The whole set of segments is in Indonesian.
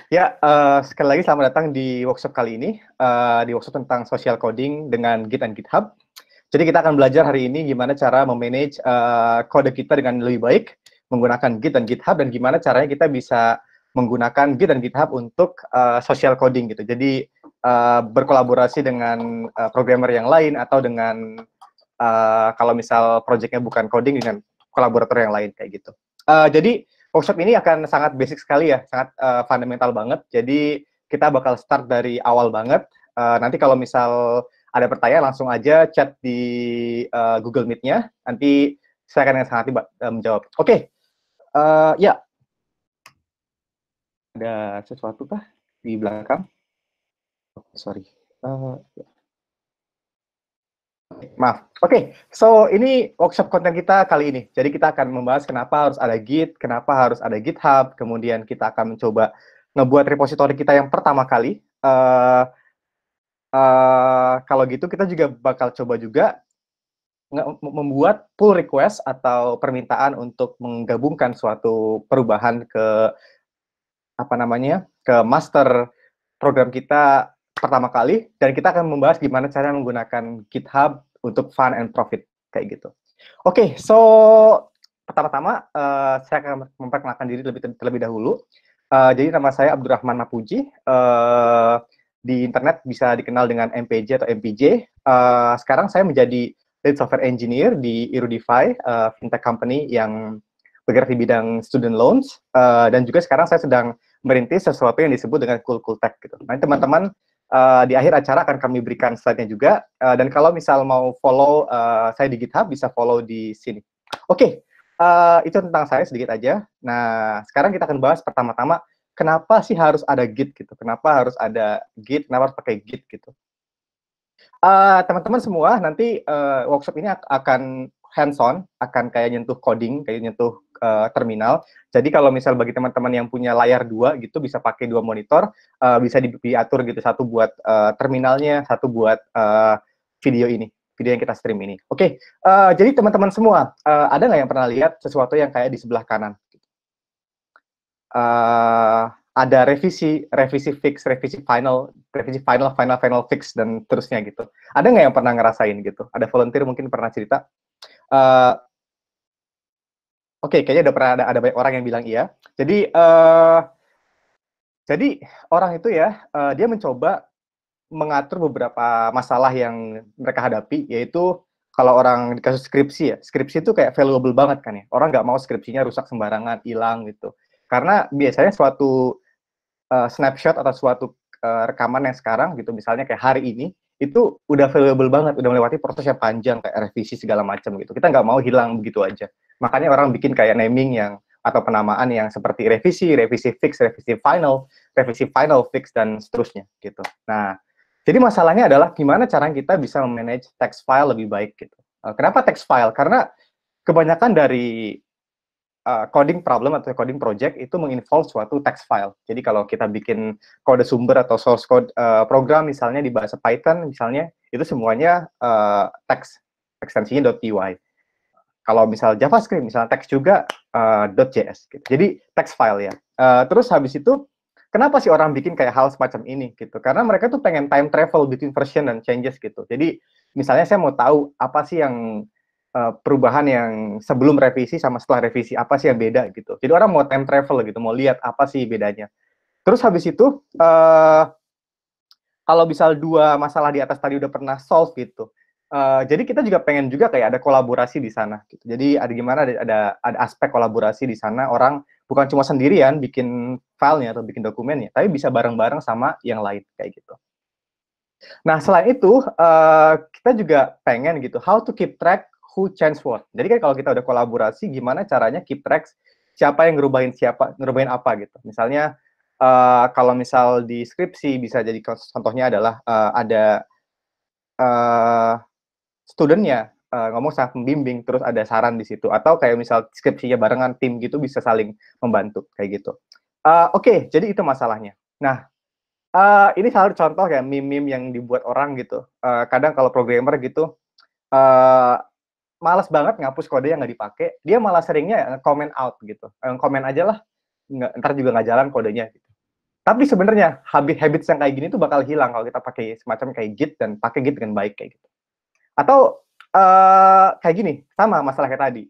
Ya, sekali lagi selamat datang di workshop kali ini, di workshop tentang social coding dengan Git dan GitHub. Jadi kita akan belajar hari ini gimana cara memanage kode kita dengan lebih baik menggunakan Git dan GitHub, dan gimana caranya kita bisa menggunakan Git dan GitHub untuk social coding gitu. Jadi berkolaborasi dengan programmer yang lain, atau dengan kalau misal projectnya bukan coding, dengan kolaborator yang lain kayak gitu. Jadi workshop ini akan sangat basic sekali ya, sangat fundamental banget. Jadi kita bakal start dari awal banget. Nanti kalau misal ada pertanyaan, langsung aja chat di Google Meet-nya. Nanti saya akan dengan sangat menjawab. Oke, ya. Ada sesuatu kah di belakang? Oh, sorry. Ya. Maaf. Oke, so ini workshop konten kita kali ini. Jadi kita akan membahas kenapa harus ada Git, kenapa harus ada GitHub, kemudian kita akan mencoba ngebuat repository kita yang pertama kali. Kalau gitu kita juga bakal coba juga membuat pull request atau permintaan untuk menggabungkan suatu perubahan ke ke master program kita pertama kali, dan kita akan membahas gimana cara menggunakan GitHub untuk fun and profit kayak gitu. Oke, so pertama-tama saya akan memperkenalkan diri terlebih dahulu. Jadi nama saya Abdurrahman Mapuji. Di internet bisa dikenal dengan MPJ atau MPJ. Sekarang saya menjadi lead software engineer di Erudify, fintech company yang bergerak di bidang student loans. Dan juga sekarang saya sedang merintis sesuatu yang disebut dengan Cool Tech gitu. Nanti teman-teman di akhir acara akan kami berikan slide-nya juga. Dan kalau misal mau follow saya di GitHub, bisa follow di sini. Oke, itu tentang saya sedikit aja. Nah, sekarang kita akan bahas pertama-tama kenapa sih harus ada Git gitu? Kenapa harus ada Git? Kenapa harus pakai Git gitu? Teman-teman semua nanti workshop ini akan hands-on, akan kayak nyentuh coding, kayak nyentuh terminal. Jadi kalau misal bagi teman-teman yang punya layar 2 gitu, bisa pakai 2 monitor, bisa diatur gitu, satu buat terminalnya, satu buat video yang kita stream ini. Oke, jadi teman-teman semua, ada nggak yang pernah lihat sesuatu yang kayak di sebelah kanan? Ada revisi fix, revisi final fix, dan terusnya gitu. Ada nggak yang pernah ngerasain gitu? Ada volunteer mungkin pernah cerita? Oke, kayaknya udah pernah ada banyak orang yang bilang iya. Jadi orang itu ya, dia mencoba mengatur beberapa masalah yang mereka hadapi, yaitu kalau orang di kasus skripsi ya, skripsi itu kayak valuable banget kan ya. Orang nggak mau skripsinya rusak sembarangan, hilang gitu. Karena biasanya suatu snapshot atau suatu rekaman yang sekarang gitu, misalnya kayak hari ini, itu udah valuable banget, udah melewati proses yang panjang kayak revisi segala macam gitu. Kita nggak mau hilang begitu aja. Makanya orang bikin kayak naming yang atau penamaan yang seperti revisi fix, revisi final fix, dan seterusnya gitu. Nah, jadi masalahnya adalah gimana cara kita bisa memanage text file lebih baik gitu. Kenapa text file? Karena kebanyakan dari coding problem atau coding project itu menginvolve suatu text file. Jadi kalau kita bikin kode sumber atau source code program misalnya di bahasa Python misalnya, itu semuanya text, ekstensinya .py. Kalau misal JavaScript misalnya text juga .js gitu. Jadi text file ya. Terus habis itu kenapa sih orang bikin kayak hal semacam ini gitu? Karena mereka tuh pengen time travel between version dan changes gitu. Jadi misalnya saya mau tahu apa sih yang perubahan yang sebelum revisi sama setelah revisi, apa sih yang beda gitu. Jadi orang mau time travel gitu, mau lihat apa sih bedanya. Terus habis itu kalau misal dua masalah di atas tadi udah pernah solve gitu, jadi kita juga pengen juga kayak ada kolaborasi di sana gitu. Jadi ada gimana, ada aspek kolaborasi di sana, orang bukan cuma sendirian bikin filenya atau bikin dokumennya, tapi bisa bareng-bareng sama yang lain kayak gitu. Nah, selain itu kita juga pengen gitu how to keep track who change what. Jadi kan kalau kita udah kolaborasi, gimana caranya keep track siapa yang ngerubahin apa gitu. Misalnya kalau misal di skripsi bisa jadi contohnya adalah ada studentnya ngomong sama pembimbing, terus ada saran di situ, atau kayak misal skripsinya barengan tim gitu, bisa saling membantu kayak gitu. Oke, jadi itu masalahnya. Nah, ini salah satu contoh ya meme-meme yang dibuat orang gitu. Kadang kalau programmer gitu malas banget ngapus kode yang nggak dipakai, dia malah seringnya comment out gitu. Comment aja lah, ntar juga nggak jalan kodenya gitu. Tapi sebenarnya habits yang kayak gini tuh bakal hilang kalau kita pakai semacam kayak Git dan pakai Git dengan baik kayak gitu. Atau kayak gini, sama masalah kayak tadi.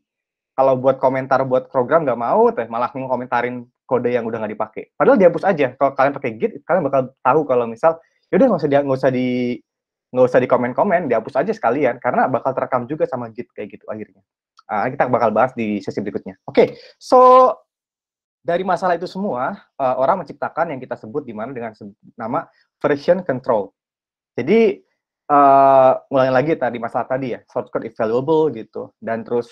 Kalau buat komentar buat program nggak mau, malah ngomentarin kode yang udah nggak dipakai. Padahal dihapus aja. Kalau kalian pakai Git, kalian bakal tahu kalau misal, yaudah nggak usah di komen-komen, dihapus aja sekalian, karena bakal terekam juga sama Git kayak gitu akhirnya. Kita bakal bahas di sesi berikutnya. Oke, so dari masalah itu semua, orang menciptakan yang kita sebut di mana dengan nama version control. Jadi mulai lagi tadi masalah tadi ya, source code is valuable gitu, dan terus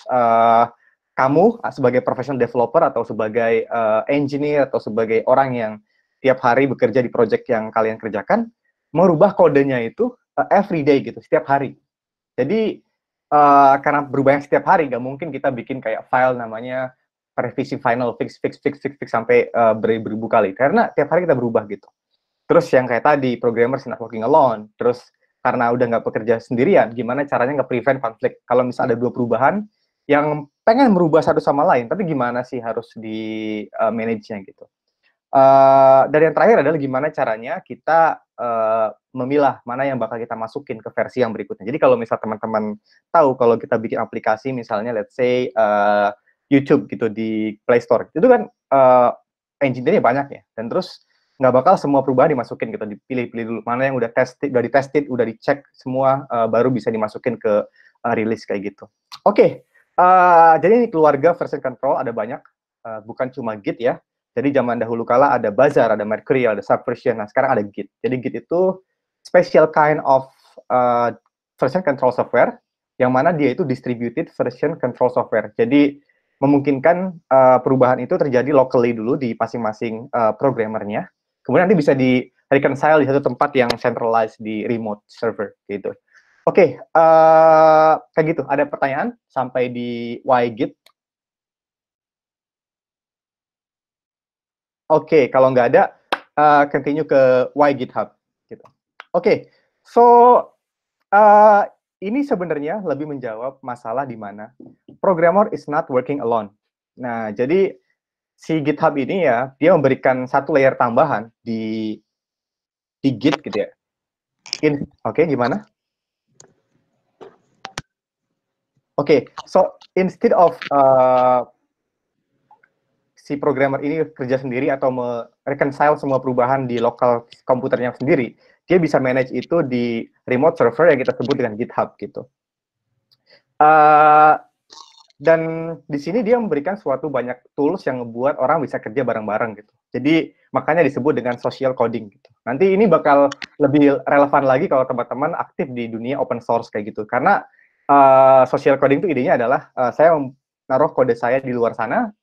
kamu sebagai professional developer atau sebagai engineer atau sebagai orang yang tiap hari bekerja di project yang kalian kerjakan, merubah kodenya itu every day gitu, setiap hari. Jadi karena berubahnya setiap hari, nggak mungkin kita bikin kayak file namanya revisi final fix sampai beribu kali, karena tiap hari kita berubah gitu. Terus yang kayak tadi, programmers not working alone. Terus karena udah nggak bekerja sendirian, gimana caranya nge-prevent konflik? Kalau misalnya ada dua perubahan yang pengen merubah satu sama lain, tapi gimana sih harus di manage-nya gitu. Dan yang terakhir adalah gimana caranya kita memilah mana yang bakal kita masukin ke versi yang berikutnya. Jadi kalau misal teman-teman tahu kalau kita bikin aplikasi misalnya let's say YouTube gitu di Play Store, itu kan engineer-nya banyak ya, dan terus nggak bakal semua perubahan dimasukin gitu, dipilih-pilih dulu mana yang udah ditested, udah dicek semua, baru bisa dimasukin ke rilis kayak gitu. Oke, jadi ini keluarga version control ada banyak, bukan cuma Git ya. Jadi zaman dahulu kala ada Bazaar, ada Mercurial, ada Subversion, nah sekarang ada Git. Jadi Git itu special kind of version control software, yang mana dia itu distributed version control software. Jadi memungkinkan perubahan itu terjadi locally dulu di masing-masing programmernya, kemudian nanti bisa di reconcile di satu tempat yang centralized di remote server gitu. Oke, kayak gitu. Ada pertanyaan sampai di why Git? Oke, kalau nggak ada, continue ke why GitHub gitu. Oke, so ini sebenarnya lebih menjawab masalah di mana programmer is not working alone. Nah, jadi si GitHub ini ya, dia memberikan satu layer tambahan di Git gitu ya. Oke, gimana? Oke, so instead of si programmer ini kerja sendiri atau mereconcile semua perubahan di lokal komputernya sendiri, dia bisa manage itu di remote server yang kita sebut dengan GitHub gitu. Dan di sini dia memberikan suatu banyak tools yang membuat orang bisa kerja bareng-bareng gitu. Jadi makanya disebut dengan social coding gitu. Nanti ini bakal lebih relevan lagi kalau teman-teman aktif di dunia open source kayak gitu. Karena social coding itu idenya adalah saya naruh kode saya di luar sana,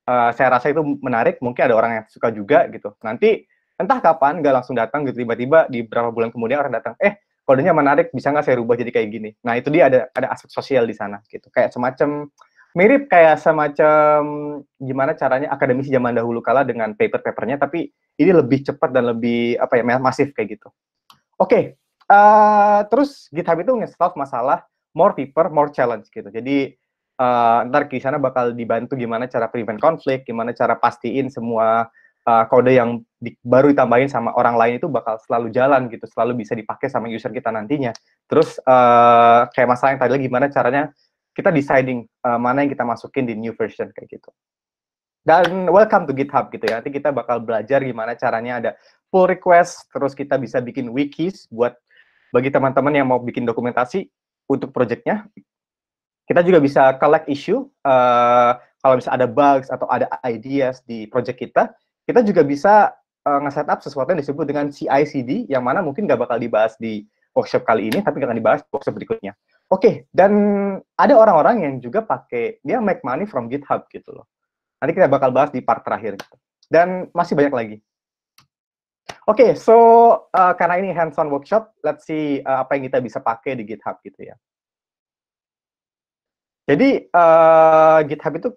saya rasa itu menarik, mungkin ada orang yang suka juga gitu. Nanti entah kapan nggak langsung datang gitu, tiba-tiba di beberapa bulan kemudian orang datang, kodenya menarik, bisa nggak saya rubah jadi kayak gini? Nah itu dia ada aspek sosial di sana gitu, kayak semacam mirip kayak semacam gimana caranya akademisi zaman dahulu kala dengan paper-papernya, tapi ini lebih cepat dan lebih apa ya masif kayak gitu. Oke, terus GitHub itu nge-solve masalah more people, more challenge gitu. Jadi ntar di sana bakal dibantu gimana cara prevent konflik, gimana cara pastiin semua kode yang baru ditambahin sama orang lain itu bakal selalu jalan gitu, selalu bisa dipakai sama user kita nantinya. Terus kayak masalah yang tadi lagi, gimana caranya kita deciding mana yang kita masukin di new version kayak gitu. Dan welcome to GitHub gitu ya. Nanti kita bakal belajar gimana caranya ada pull request, terus kita bisa bikin wikis buat bagi teman-teman yang mau bikin dokumentasi untuk projectnya. Kita juga bisa collect issue, kalau misalnya ada bugs atau ada ideas di project kita juga bisa nge-setup sesuatu yang disebut dengan CI/CD, yang mana mungkin nggak bakal dibahas di workshop kali ini, tapi akan dibahas di workshop berikutnya. Oke, dan ada orang-orang yang juga pakai, dia make money from GitHub gitu loh. Nanti kita bakal bahas di part terakhir gitu. Dan masih banyak lagi. Oke, so karena ini hands-on workshop, let's see apa yang kita bisa pakai di GitHub gitu ya. Jadi GitHub itu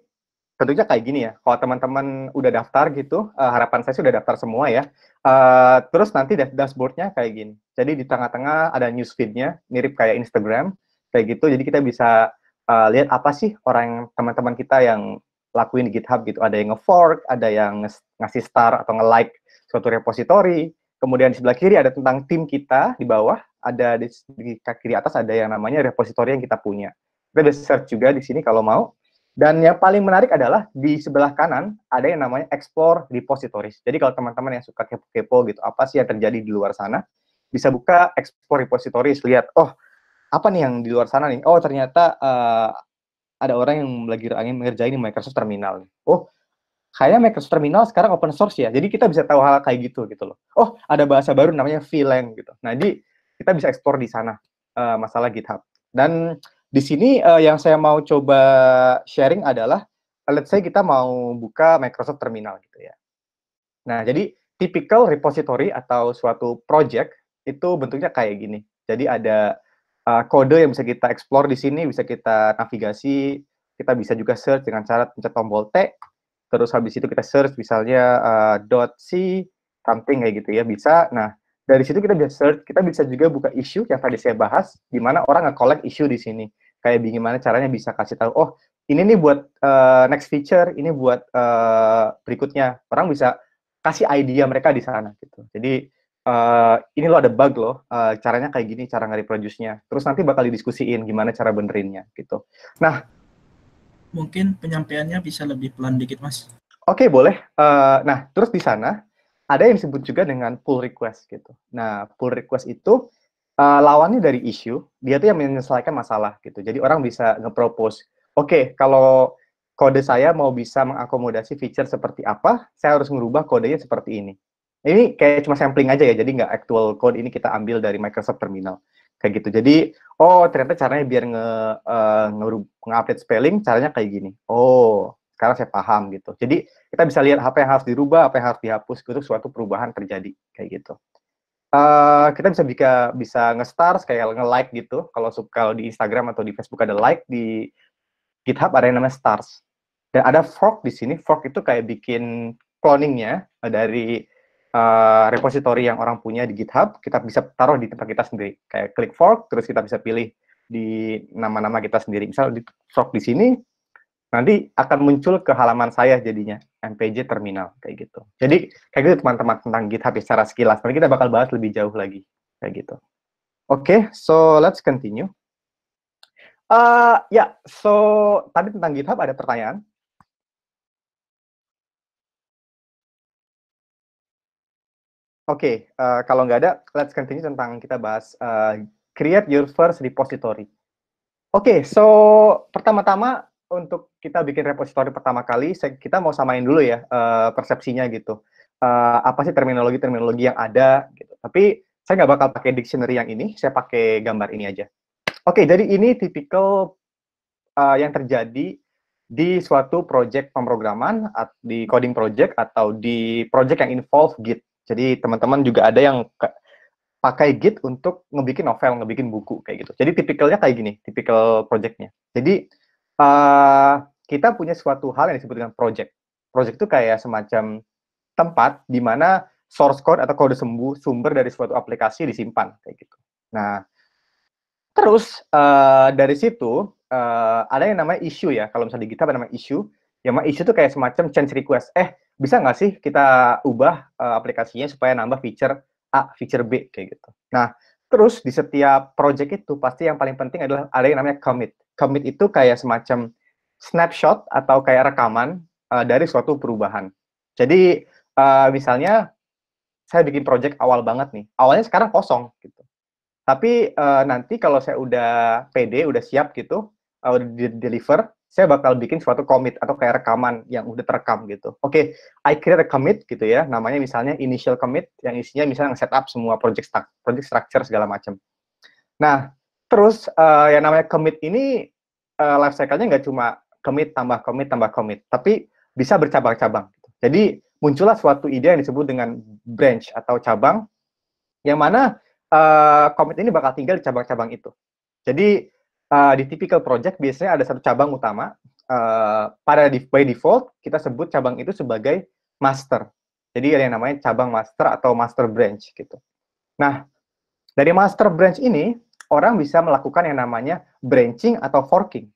tentunya kayak gini ya. Kalau teman-teman udah daftar gitu, harapan saya sih udah daftar semua ya. Terus nanti dashboard-nya kayak gini. Jadi di tengah-tengah ada newsfeed-nya, mirip kayak Instagram, kayak gitu. Jadi kita bisa lihat apa sih teman-teman kita yang lakuin di GitHub gitu. Ada yang nge-fork, ada yang ngasih star atau nge-like suatu repository. Kemudian di sebelah kiri ada tentang tim kita, di bawah ada di kiri atas ada yang namanya repository yang kita punya. Kita bisa search juga di sini kalau mau. Dan yang paling menarik adalah di sebelah kanan ada yang namanya explore repositories. Jadi kalau teman-teman yang suka kepo-kepo gitu, apa sih yang terjadi di luar sana, bisa buka explore repositories, lihat, oh apa nih yang di luar sana nih? Oh ternyata ada orang yang lagi mengerjain Microsoft Terminal. Oh kayaknya Microsoft Terminal sekarang open source ya, jadi kita bisa tahu hal kayak gitu loh. Oh ada bahasa baru namanya VLang gitu. Nah jadi kita bisa explore di sana masalah GitHub. Dan di sini yang saya mau coba sharing adalah, let's say kita mau buka Microsoft Terminal gitu ya. Nah, jadi typical repository atau suatu project itu bentuknya kayak gini. Jadi ada kode yang bisa kita explore di sini, bisa kita navigasi, kita bisa juga search dengan cara pencet tombol T, terus habis itu kita search misalnya .c something kayak gitu ya, bisa. Nah, dari situ kita bisa search, kita bisa juga buka issue yang tadi saya bahas, di mana orang nge-collect issue di sini. Kayak bagaimana caranya bisa kasih tahu, oh ini nih buat next feature, ini buat berikutnya. Orang bisa kasih idea mereka di sana gitu. Jadi ini lo ada bug loh, caranya kayak gini, cara nge-reproduce-nya. Terus nanti bakal didiskusiin gimana cara benerinnya gitu. Nah, mungkin penyampaiannya bisa lebih pelan dikit, Mas. Oke, boleh. Nah, terus di sana ada yang disebut juga dengan pull request gitu. Nah, pull request itu lawannya dari issue, dia tuh yang menyelesaikan masalah gitu. Jadi orang bisa nge-propose, oke, kalau kode saya mau bisa mengakomodasi feature seperti apa, saya harus merubah kodenya seperti ini. Ini kayak cuma sampling aja ya, jadi nggak actual code, ini kita ambil dari Microsoft Terminal. Kayak gitu. Jadi, oh ternyata caranya biar nge-update spelling, caranya kayak gini. Oh, sekarang saya paham gitu. Jadi, kita bisa lihat apa yang harus dirubah, apa yang harus dihapus, gitu, suatu perubahan terjadi. Kayak gitu. Kita bisa nge-stars kayak nge-like gitu. Kalau di Instagram atau di Facebook ada like, di GitHub ada yang namanya stars. Dan ada fork di sini. Fork itu kayak bikin cloningnya dari repository yang orang punya di GitHub. Kita bisa taruh di tempat kita sendiri. Kayak klik fork, terus kita bisa pilih di nama-nama kita sendiri. Misal di fork di sini, nanti akan muncul ke halaman saya jadinya, MPJ Terminal, kayak gitu. Jadi, kayak gitu teman-teman tentang GitHub secara sekilas. Nanti kita bakal bahas lebih jauh lagi, kayak gitu. Oke, so let's continue. So tadi tentang GitHub ada pertanyaan? Oke, kalau nggak ada, let's continue tentang kita bahas create your first repository. Oke, so pertama-tama untuk kita bikin repository pertama kali, kita mau samain dulu ya persepsinya gitu. Apa sih terminologi yang ada gitu. Tapi saya nggak bakal pakai dictionary yang ini, saya pakai gambar ini aja. Oke, jadi ini tipikal yang terjadi di suatu project pemrograman, di coding project, atau di project yang involve Git. Jadi teman-teman juga ada yang pakai Git untuk ngebikin novel, ngebikin buku, kayak gitu. Jadi tipikalnya kayak gini, tipikal projectnya. Jadi kita punya suatu hal yang disebut dengan project. Project itu kayak semacam tempat di mana source code atau kode sumber dari suatu aplikasi disimpan, kayak gitu. Nah, terus dari situ ada yang namanya issue ya. Kalau misalnya di GitHub ada namanya issue. Yang namanya issue itu kayak semacam change request. Bisa nggak sih kita ubah aplikasinya supaya nambah feature A, feature B, kayak gitu. Nah, terus di setiap project itu pasti yang paling penting adalah ada yang namanya commit. Commit itu kayak semacam snapshot atau kayak rekaman dari suatu perubahan. Jadi misalnya saya bikin project awal banget nih. Awalnya sekarang kosong gitu. Tapi nanti kalau saya udah pede, udah siap gitu, udah deliver, saya bakal bikin suatu commit atau kayak rekaman yang udah terekam gitu. Oke, I create a commit gitu ya, namanya misalnya initial commit, yang isinya misalnya setup semua project structure segala macam. Nah, terus yang namanya commit ini life cycle-nya nggak cuma commit, tambah commit, tambah commit, tapi bisa bercabang-cabang. Gitu. Jadi muncullah suatu ide yang disebut dengan branch atau cabang, yang mana commit ini bakal tinggal di cabang-cabang itu. Jadi di typical project biasanya ada satu cabang utama. By default kita sebut cabang itu sebagai master. Jadi ada yang namanya cabang master atau master branch gitu. Nah, dari master branch ini orang bisa melakukan yang namanya branching atau forking.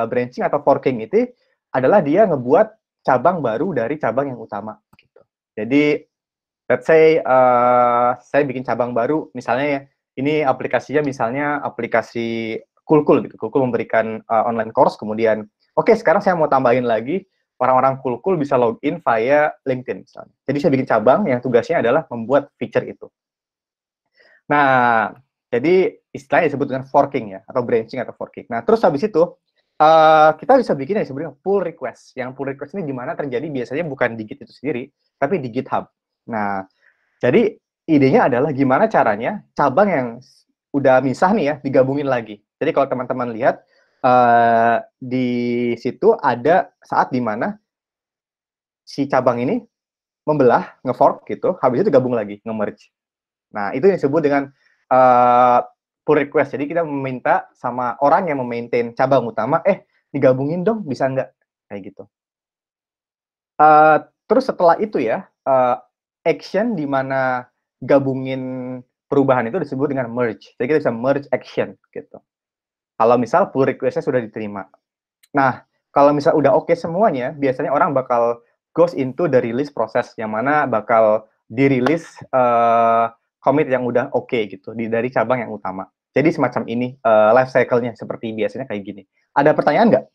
Branching atau forking itu adalah dia ngebuat cabang baru dari cabang yang utama gitu. Jadi let's say saya bikin cabang baru, misalnya ya, ini aplikasinya misalnya aplikasi Kulkul gitu. Kulkul memberikan online course, kemudian oke, sekarang saya mau tambahin lagi orang-orang Kulkul bisa login via LinkedIn misalnya. Jadi saya bikin cabang yang tugasnya adalah membuat feature itu. Nah, jadi istilahnya disebut dengan forking ya, atau branching atau forking. Nah, terus habis itu kita bisa bikin yang disebut pull request. Yang pull request ini di mana terjadi biasanya bukan di Git itu sendiri, tapi di GitHub. Nah, jadi idenya adalah gimana caranya cabang yang udah misah nih ya digabungin lagi. Jadi kalau teman-teman lihat di situ ada saat di mana si cabang ini membelah, nge-fork gitu, habis itu gabung lagi, nge-merge. Nah, itu yang disebut dengan pull request. Jadi kita meminta sama orang yang memaintain cabang utama, digabungin dong, bisa nggak? Kayak gitu. Terus setelah itu ya, action di mana gabungin perubahan itu disebut dengan merge. Jadi kita bisa merge action gitu. Kalau misal pull request-nya sudah diterima. Nah, kalau misal udah oke semuanya, biasanya orang bakal goes into the release process, yang mana bakal dirilis commit yang udah oke gitu dari cabang yang utama. Jadi semacam ini life cycle-nya seperti biasanya kayak gini. Ada pertanyaan nggak?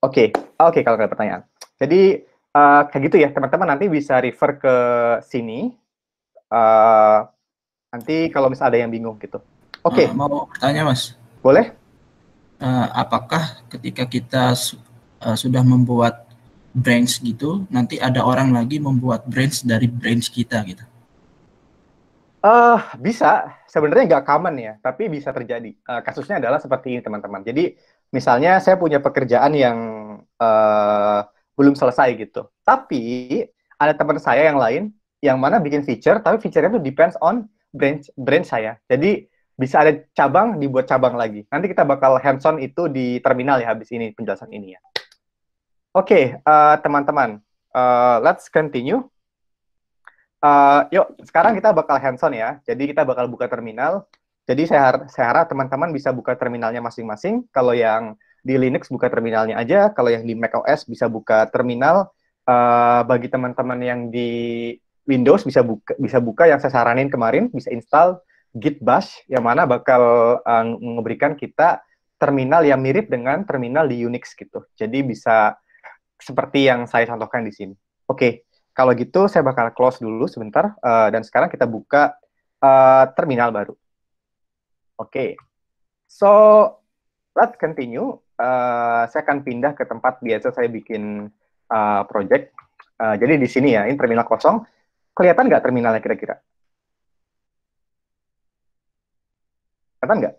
Oke, kalau nggak ada pertanyaan. Jadi kayak gitu ya, teman-teman nanti bisa refer ke sini. Nanti kalau misalnya ada yang bingung gitu. Oke. Mau tanya Mas, Boleh? apakah ketika kita sudah membuat branch gitu, nanti ada orang lagi membuat branch dari branch kita gitu? Bisa. Sebenarnya nggak common ya, tapi bisa terjadi. Kasusnya adalah seperti ini, teman-teman. Jadi, misalnya saya punya pekerjaan yang belum selesai gitu. Tapi, ada teman saya yang lain, yang mana bikin feature, tapi feature-nya itu depends on branch saya. Jadi, bisa ada cabang, dibuat cabang lagi. Nanti kita bakal hands-on itu di terminal ya, habis ini penjelasan ini ya. Oke, teman-teman. Let's continue. Yuk, sekarang kita bakal hands-on ya. Jadi kita bakal buka terminal. Jadi saya harap teman-teman bisa buka terminalnya masing-masing. Kalau yang di Linux buka terminalnya aja. Kalau yang di macOS bisa buka terminal. Bagi teman-teman yang di Windows bisa buka yang saya saranin kemarin. Bisa install Git Bash yang mana bakal memberikan kita terminal yang mirip dengan terminal di Unix gitu. Jadi bisa seperti yang saya contohkan di sini. Oke. Kalau gitu, saya bakal close dulu sebentar, dan sekarang kita buka terminal baru. Oke. So, let's continue. Saya akan pindah ke tempat biasa saya bikin project. Jadi di sini ya, ini terminal kosong. Kelihatan nggak terminalnya kira-kira? Kelihatan nggak?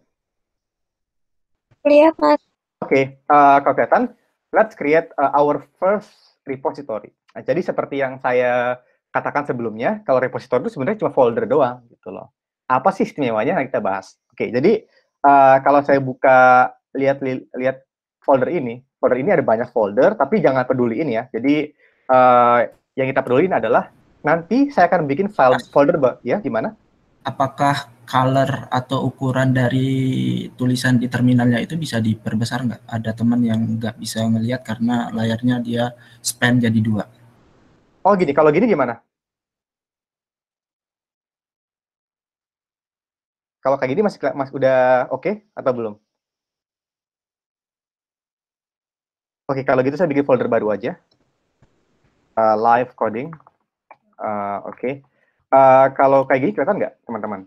Lihat, Mas. Oke, kalau kelihatan, let's create our first repository. Nah, jadi seperti yang saya katakan sebelumnya, kalau repository itu sebenarnya cuma folder doang, gitu loh. Apa sih istimewanya yang kita bahas? Oke, jadi kalau saya buka, lihat folder ini ada banyak folder, tapi jangan peduliin ya. Jadi yang kita peduliin adalah nanti saya akan bikin file folder, ya gimana? Apakah color atau ukuran dari tulisan di terminalnya itu bisa diperbesar nggak? Ada teman yang nggak bisa ngelihat karena layarnya dia span jadi 2. Oh gini, kalau gini gimana? Kalau kayak gini masih udah oke atau belum? Oke, kalau gitu saya bikin folder baru aja. Live coding. Oke. Kalau kayak gini kelihatan nggak, teman-teman?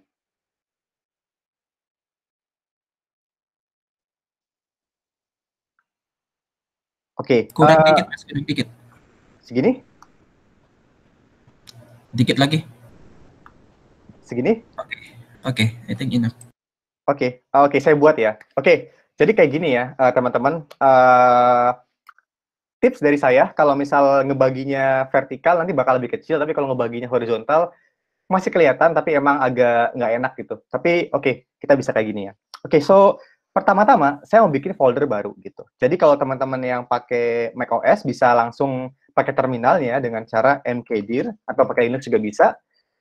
Oke. Kurang dikit, Mas, kurang dikit. Segini? Dikit lagi. Segini? Oke, I think enough. Oke, saya buat ya. Oke, jadi kayak gini ya, teman-teman. Tips dari saya, kalau misal ngebaginya vertikal nanti bakal lebih kecil, tapi kalau ngebaginya horizontal masih kelihatan, tapi emang agak nggak enak gitu. Tapi oke, kita bisa kayak gini ya. Oke, so pertama-tama saya mau bikin folder baru gitu. Jadi kalau teman-teman yang pakai macOS bisa langsung pakai terminalnya dengan cara mkdir, atau pakai Linux juga bisa.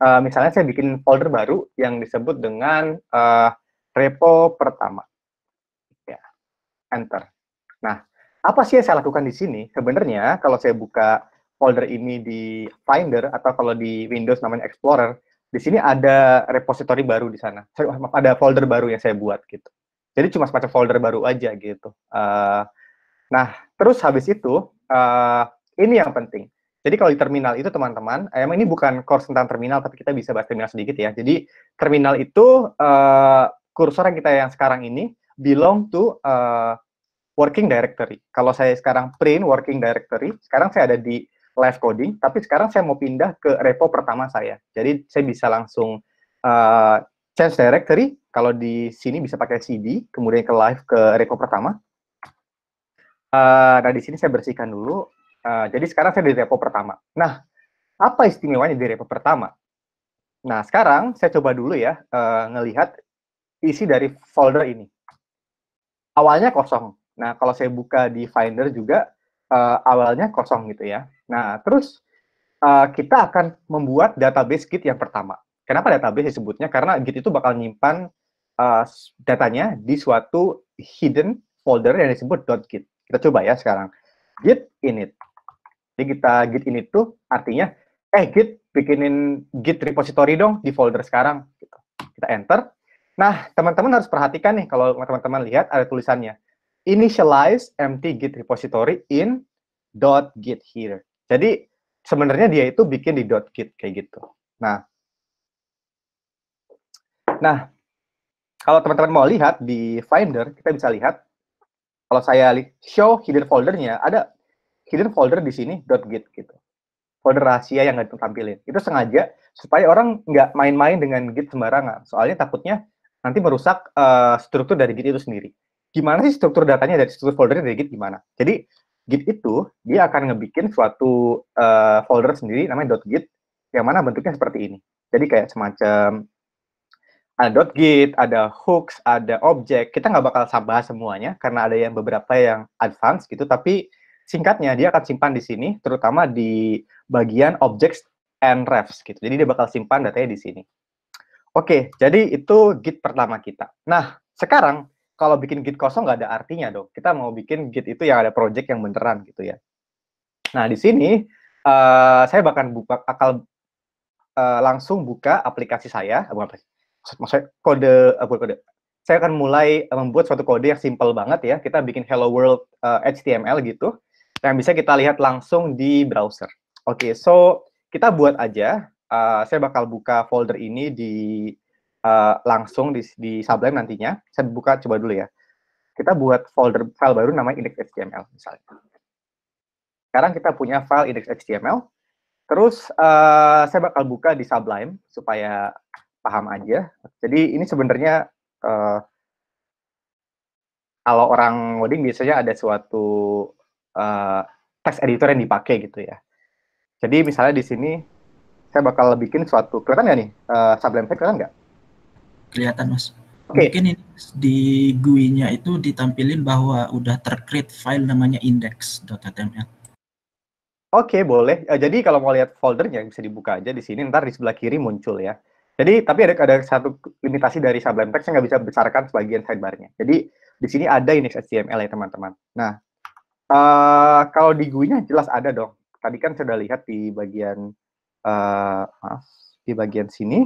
Misalnya saya bikin folder baru yang disebut dengan repo pertama. enter. Nah, apa sih yang saya lakukan di sini? Sebenarnya kalau saya buka folder ini di Finder atau kalau di Windows namanya Explorer, di sini ada repository baru di sana. Ada folder baru yang saya buat gitu. Jadi cuma semacam folder baru aja gitu. Nah, terus habis itu, ini yang penting. Jadi kalau di terminal itu teman-teman, emang ini bukan course tentang terminal, tapi kita bisa bahas terminal sedikit ya. Jadi terminal itu kursor yang sekarang ini belong to working directory. Kalau saya sekarang print working directory, sekarang saya ada di live coding, tapi sekarang saya mau pindah ke repo pertama saya. Jadi saya bisa langsung change directory. Kalau di sini bisa pakai cd, kemudian ke live ke repo pertama. Nah, di sini saya bersihkan dulu. Jadi sekarang saya di repo pertama. Nah, apa istimewanya di repo pertama? Nah, sekarang saya coba dulu ya ngelihat isi dari folder ini. Awalnya kosong. Nah, kalau saya buka di Finder juga awalnya kosong gitu ya. Nah, terus kita akan membuat database Git yang pertama. Kenapa database disebutnya? Karena Git itu bakal nyimpan datanya di suatu hidden folder yang disebut .git. Kita coba ya sekarang. Git init. Jadi kita git init tuh artinya, Git bikinin Git repository dong di folder sekarang. Gitu. Kita enter. Nah, teman-teman harus perhatikan nih, kalau teman-teman lihat ada tulisannya, initialize empty Git repository in .git here. Jadi, sebenarnya dia itu bikin di .git, kayak gitu. Nah, kalau teman-teman mau lihat di Finder, kita bisa lihat, kalau saya show hidden foldernya, ada hidden folder di sini .git gitu. Folder rahasia yang nggak ditampilin. Itu sengaja supaya orang nggak main-main dengan Git sembarangan. Soalnya takutnya nanti merusak struktur dari Git itu sendiri. Gimana sih struktur datanya dari struktur foldernya dari Git gimana? Jadi Git itu dia akan ngebikin suatu folder sendiri namanya .git yang mana bentuknya seperti ini. Jadi kayak semacam ada .git, ada hooks, ada objek. Kita nggak bakal bahas semuanya karena ada yang beberapa yang advance gitu, tapi singkatnya dia akan simpan di sini, terutama di bagian objects and refs gitu. Jadi dia bakal simpan datanya di sini. Oke, jadi itu Git pertama kita. Nah, sekarang kalau bikin Git kosong nggak ada artinya dong. Kita mau bikin Git itu yang ada project yang beneran gitu ya. Nah, di sini saya bakal langsung buka aplikasi saya, maksudnya kode. Saya akan mulai membuat suatu kode yang simple banget ya. Kita bikin hello world HTML gitu, yang bisa kita lihat langsung di browser. Oke, so kita buat aja. Saya bakal buka folder ini langsung di Sublime nantinya. Saya buka coba dulu ya. Kita buat folder file baru namanya index.html misalnya. Sekarang kita punya file index.html. Terus saya bakal buka di Sublime supaya paham aja. Jadi ini sebenarnya kalau orang ngoding biasanya ada suatu text editor yang dipakai gitu ya. Jadi misalnya di sini saya bakal bikin suatu, kelihatan nggak nih Sublime Text, kelihatan nggak? Kelihatan, Mas. Oke. Mungkin ini di GUI-nya itu ditampilin bahwa udah tercreate file namanya index.html. Oke, boleh. Jadi kalau mau lihat foldernya bisa dibuka aja di sini, ntar di sebelah kiri muncul ya. Jadi tapi ada satu limitasi dari Sublime Text yang nggak bisa besarkan sebagian sidebar-nya. Jadi di sini ada index.html ya teman-teman. Nah, kalau di GUI-nya jelas ada dong. Tadi kan sudah lihat di bagian di bagian sini.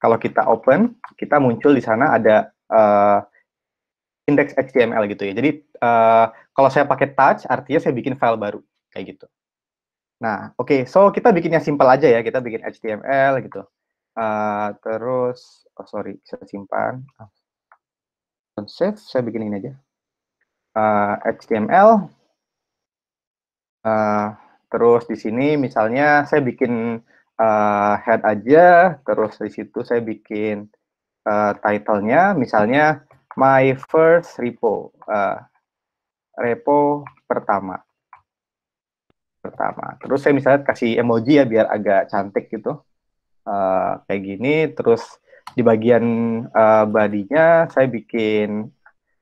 Kalau kita open, kita muncul di sana ada index.html gitu ya. Jadi kalau saya pakai touch, artinya saya bikin file baru kayak gitu. Nah, oke, so kita bikin yang simple aja ya, kita bikin HTML gitu. Terus, saya simpan. Save, saya bikin ini aja. HTML. Terus di sini misalnya saya bikin head aja, terus di situ saya bikin title-nya, misalnya my first repo, repo pertama. Terus saya misalnya kasih emoji ya biar agak cantik gitu, kayak gini. Terus di bagian body-nya saya bikin.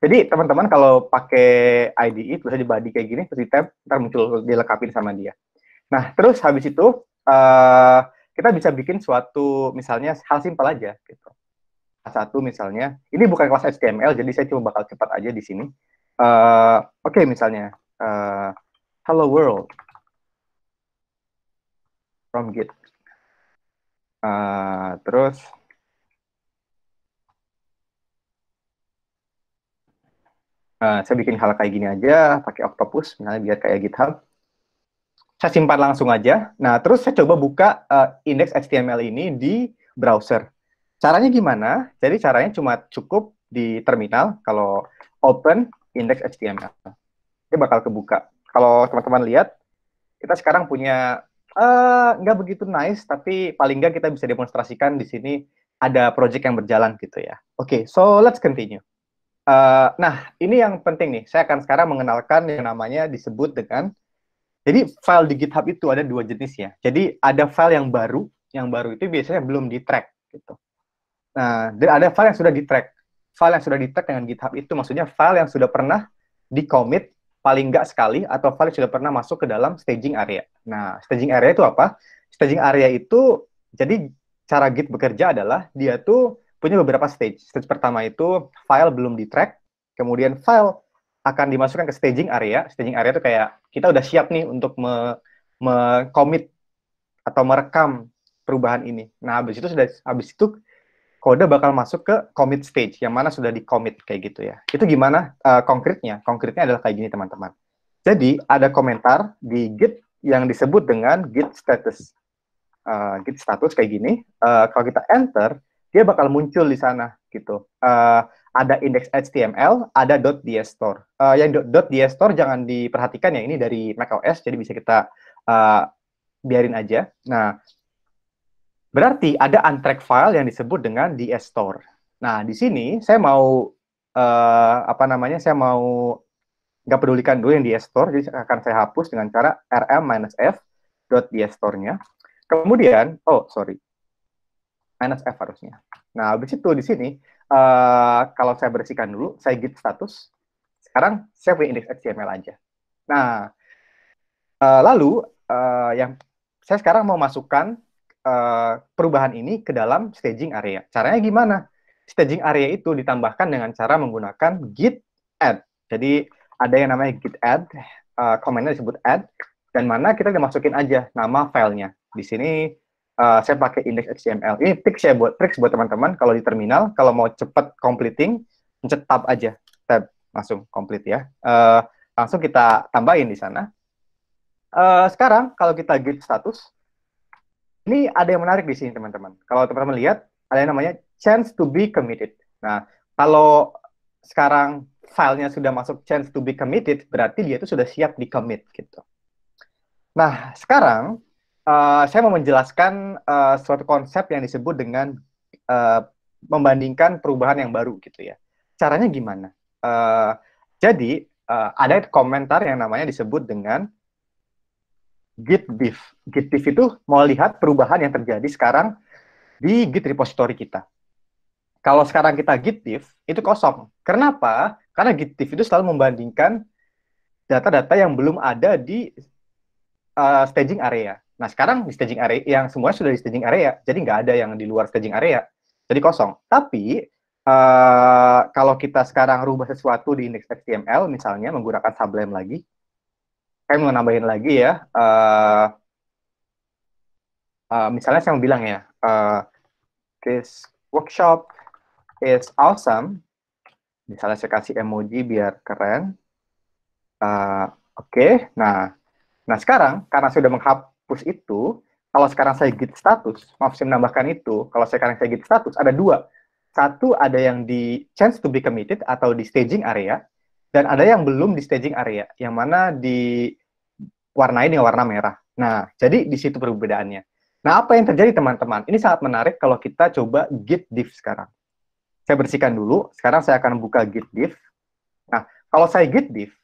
Jadi teman-teman kalau pakai IDE terus di body kayak gini, terus di tab, ntar muncul dilengkapin sama dia. Nah terus habis itu kita bisa bikin suatu misalnya hal simpel aja gitu. Satu misalnya, ini bukan kelas HTML, jadi saya cuma bakal cepat aja di sini. Oke, misalnya hello world from Git. Terus saya bikin hal kayak gini aja, pakai Octopus, misalnya biar kayak GitHub. Saya simpan langsung aja. Nah, terus saya coba buka index HTML ini di browser. Caranya gimana? Jadi caranya cuma cukup di terminal, kalau open index HTML. Dia bakal kebuka. Kalau teman-teman lihat, kita sekarang punya nggak begitu nice, tapi paling nggak kita bisa demonstrasikan di sini ada project yang berjalan gitu ya. Oke, so let's continue. Nah, ini yang penting nih. Saya akan sekarang mengenalkan yang namanya disebut dengan, jadi file di GitHub itu ada dua jenis ya. Jadi ada file yang baru itu biasanya belum di track gitu. Nah, dan ada file yang sudah di track. File yang sudah di track dengan GitHub itu maksudnya file yang sudah pernah di commit paling nggak sekali, atau file yang sudah pernah masuk ke dalam staging area. Nah, staging area itu apa? Staging area itu, jadi cara Git bekerja adalah dia tuh punya beberapa stage. Stage pertama itu file belum di track, kemudian file akan dimasukkan ke staging area. Staging area itu kayak kita udah siap nih untuk commit atau merekam perubahan ini. Nah, habis itu kode bakal masuk ke commit stage, yang mana sudah di commit kayak gitu ya. Itu gimana konkretnya? Konkretnya adalah kayak gini teman-teman. Jadi ada komentar di Git yang disebut dengan Git status. Git status kayak gini. Kalau kita enter, dia bakal muncul di sana gitu. Ada index HTML, ada .dstore. Yang .dstore jangan diperhatikan ya, ini dari macOS, jadi bisa kita biarin aja. Nah, berarti ada untracked file yang disebut dengan dstore. Nah, di sini saya mau saya mau nggak pedulikan dulu yang dstore, jadi akan saya hapus dengan cara rm-f .dstore-nya. Kemudian, -f harusnya. Nah, habis itu di sini kalau saya bersihkan dulu, saya git status. Sekarang saya punya index HTML aja. Nah, lalu yang saya sekarang mau masukkan perubahan ini ke dalam staging area. Caranya gimana? Staging area itu ditambahkan dengan cara menggunakan git add. Jadi ada yang namanya git add, komennya disebut add, dan mana kita masukin aja nama filenya. Di sini saya pakai index HTML. Ini tricks buat teman-teman kalau di terminal, kalau mau cepat completing, pencet tab aja, tab langsung complete ya. Langsung kita tambahin di sana. Sekarang kalau kita git status, ini ada yang menarik di sini teman-teman. Kalau teman-teman lihat, ada yang namanya chance to be committed. Nah, kalau sekarang filenya sudah masuk chance to be committed, berarti dia itu sudah siap di commit gitu. Nah, sekarang saya mau menjelaskan suatu konsep yang disebut dengan membandingkan perubahan yang baru gitu ya. Caranya gimana? Jadi ada komentar yang namanya disebut dengan git diff. Git diff itu mau lihat perubahan yang terjadi sekarang di Git repository kita. Kalau sekarang kita git diff, itu kosong. Kenapa? Karena git diff itu selalu membandingkan data-data yang belum ada di staging area. Nah, sekarang di staging area, yang semua sudah di staging area, jadi nggak ada yang di luar staging area, jadi kosong. Tapi, kalau kita sekarang rubah sesuatu di index HTML, misalnya menggunakan Sublime lagi, saya mau nambahin lagi ya, misalnya saya mau bilang ya, this workshop is awesome, misalnya saya kasih emoji biar keren, Oke. Nah sekarang karena sudah menghapus itu, kalau sekarang saya git status, maaf saya menambahkan itu, kalau sekarang saya git status ada dua. Satu ada yang di chance to be committed atau di staging area, dan ada yang belum di staging area, yang mana di warnain dengan warna merah. Nah, jadi di situ perbedaannya. Nah, apa yang terjadi teman-teman? Ini sangat menarik kalau kita coba git diff sekarang. Saya bersihkan dulu, sekarang saya akan buka git diff. Nah, kalau saya git diff,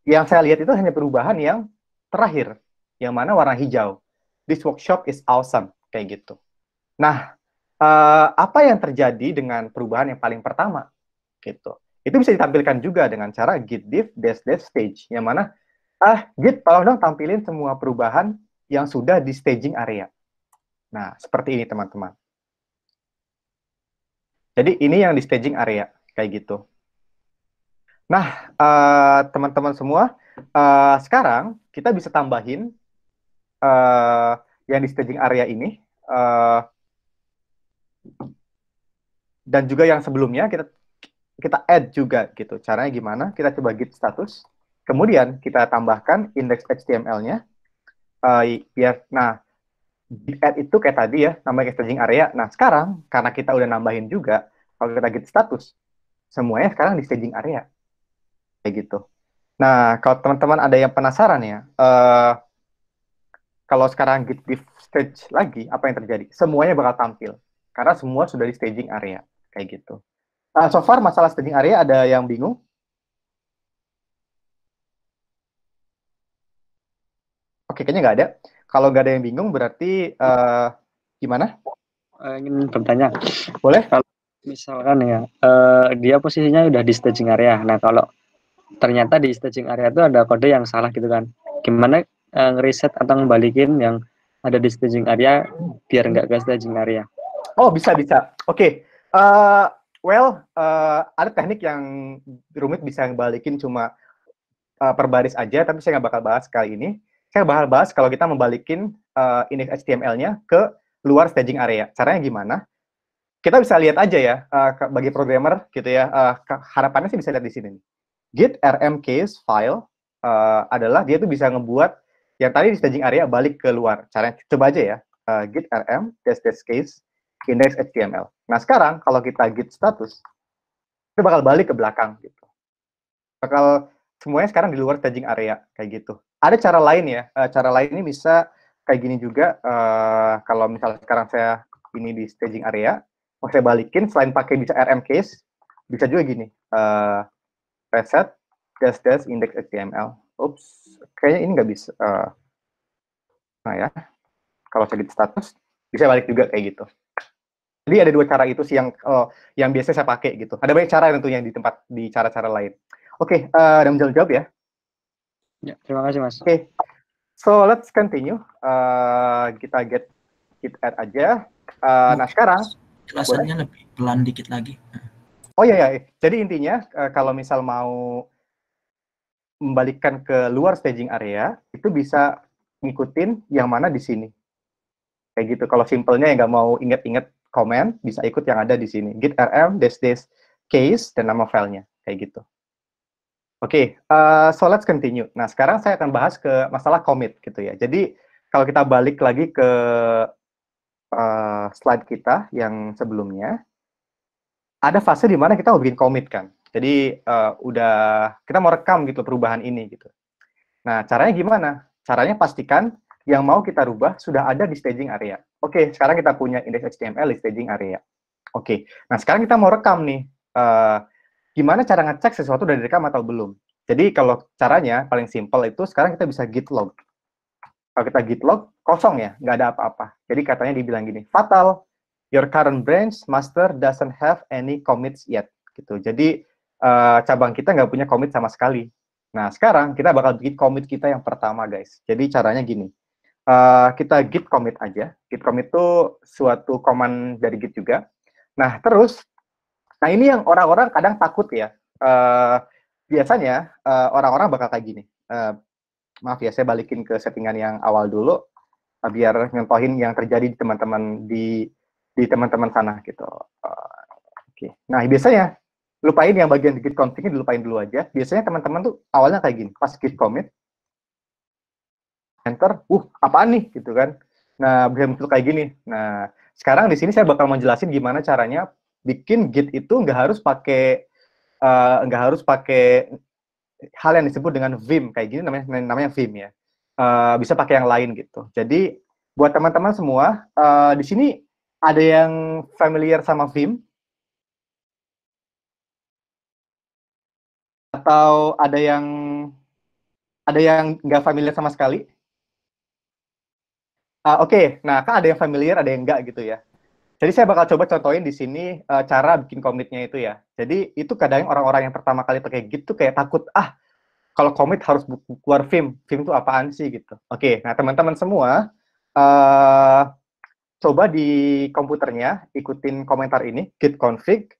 yang saya lihat itu hanya perubahan yang terakhir, yang mana warna hijau. This workshop is awesome, kayak gitu. Nah, apa yang terjadi dengan perubahan yang paling pertama? Gitu. Itu bisa ditampilkan juga dengan cara git diff dash stage, yang mana Git tolong dong tampilin semua perubahan yang sudah di staging area. Nah, seperti ini teman-teman. Jadi ini yang di staging area, kayak gitu. Nah, teman-teman semua, sekarang kita bisa tambahin yang di staging area ini, dan juga yang sebelumnya kita add juga gitu. Caranya gimana? Kita coba git status, kemudian kita tambahkan index HTML-nya. Nah, git add itu kayak tadi ya, namanya staging area. Nah, sekarang karena kita udah nambahin juga, kalau kita git status, semuanya sekarang di staging area. Kayak gitu. Nah, kalau teman-teman ada yang penasaran ya, kalau sekarang git div stage lagi, apa yang terjadi? Semuanya bakal tampil. Karena semua sudah di staging area. Kayak gitu. So far, masalah staging area ada yang bingung? Oke, kayaknya nggak ada. Kalau nggak ada yang bingung, berarti gimana? Ingin bertanya. Boleh? Kalau misalkan ya, dia posisinya udah di staging area. Nah, kalau ternyata di staging area itu ada kode yang salah gitu kan. Gimana ngeriset atau ngebalikin yang ada di staging area biar nggak ke staging area? Oh, bisa. Oke. Ada teknik yang rumit bisa ngebalikin cuma per baris aja, tapi saya nggak bakal bahas kali ini. Saya bakal bahas kalau kita membalikin index HTML-nya ke luar staging area. Caranya gimana? Kita bisa lihat aja ya, bagi programmer gitu ya, harapannya sih bisa lihat di sini. Git rm case file adalah dia tuh bisa ngebuat yang tadi di staging area balik ke luar. Caranya coba aja ya, git rm -case index HTML. Nah sekarang kalau kita git status, itu bakal balik ke belakang gitu. Bakal semuanya sekarang di luar staging area kayak gitu. Ada cara lain ya, cara lain ini bisa kayak gini juga. Kalau misalnya sekarang saya ini di staging area, mau saya balikin selain pakai bisa rm case, bisa juga gini, reset dash index HTML. Oops, kayaknya ini nggak bisa. Nah ya, kalau saya git status bisa balik juga kayak gitu. Jadi ada dua cara itu sih yang biasa saya pakai gitu. Ada banyak cara tentunya di cara-cara lain. Oke, ada menjawab jawab ya. Ya, terima kasih Mas. Oke, so let's continue. Kita git add aja. Nah sekarang Jelasannya lebih pelan dikit lagi. Oh ya. Jadi intinya kalau misal mau membalikkan ke luar staging area, itu bisa ngikutin yang mana di sini. Kayak gitu. Kalau simpelnya yang nggak mau inget-inget komen, bisa ikut yang ada di sini. Git rm -dash case dan nama filenya. Kayak gitu. Oke, so let's continue. Nah, sekarang saya akan bahas ke masalah commit gitu ya. Jadi, kalau kita balik lagi ke slide kita yang sebelumnya, ada fase di mana kita mau bikin commit kan. Jadi, kita mau rekam gitu perubahan ini gitu. Nah, caranya gimana? Caranya pastikan yang mau kita rubah sudah ada di staging area. Oke, sekarang kita punya index HTML di staging area. Oke, nah sekarang kita mau rekam nih. Gimana cara ngecek sesuatu udah direkam atau belum? Jadi kalau caranya paling simpel itu sekarang kita bisa git log. Kalau kita git log, kosong ya, nggak ada apa-apa. Jadi katanya dibilang gini, fatal, your current branch master doesn't have any commits yet. Gitu. Jadi cabang kita nggak punya commit sama sekali. Nah sekarang kita bakal bikin commit kita yang pertama guys. Jadi caranya gini, kita git commit aja. Git commit itu suatu command dari git juga. Nah terus, nah ini yang orang-orang kadang takut ya. Biasanya orang-orang bakal kayak gini. Maaf ya, saya balikin ke settingan yang awal dulu biar nyontohin yang terjadi di teman-teman sana gitu. Oke. Nah biasanya lupain yang bagian git config-nya, dilupain dulu aja. Biasanya teman-teman tuh awalnya kayak gini, pas git commit, enter, apaan nih gitu kan. Nah bisa muncul kayak gini. Nah sekarang di sini saya bakal menjelasin gimana caranya bikin git itu nggak harus pakai hal yang disebut dengan Vim kayak gini, namanya Vim ya. Bisa pakai yang lain gitu. Jadi buat teman-teman semua di sini ada yang familiar sama Vim atau ada yang nggak familiar sama sekali? Oke, nah kan ada yang familiar, ada yang enggak gitu ya. Jadi saya bakal coba contohin di sini cara bikin commit-nya itu ya. Jadi itu kadang orang-orang yang pertama kali pakai Git tuh kayak takut, kalau commit harus keluar Vim. Vim itu apaan sih gitu. Oke, nah teman-teman semua coba di komputernya ikutin komentar ini, git config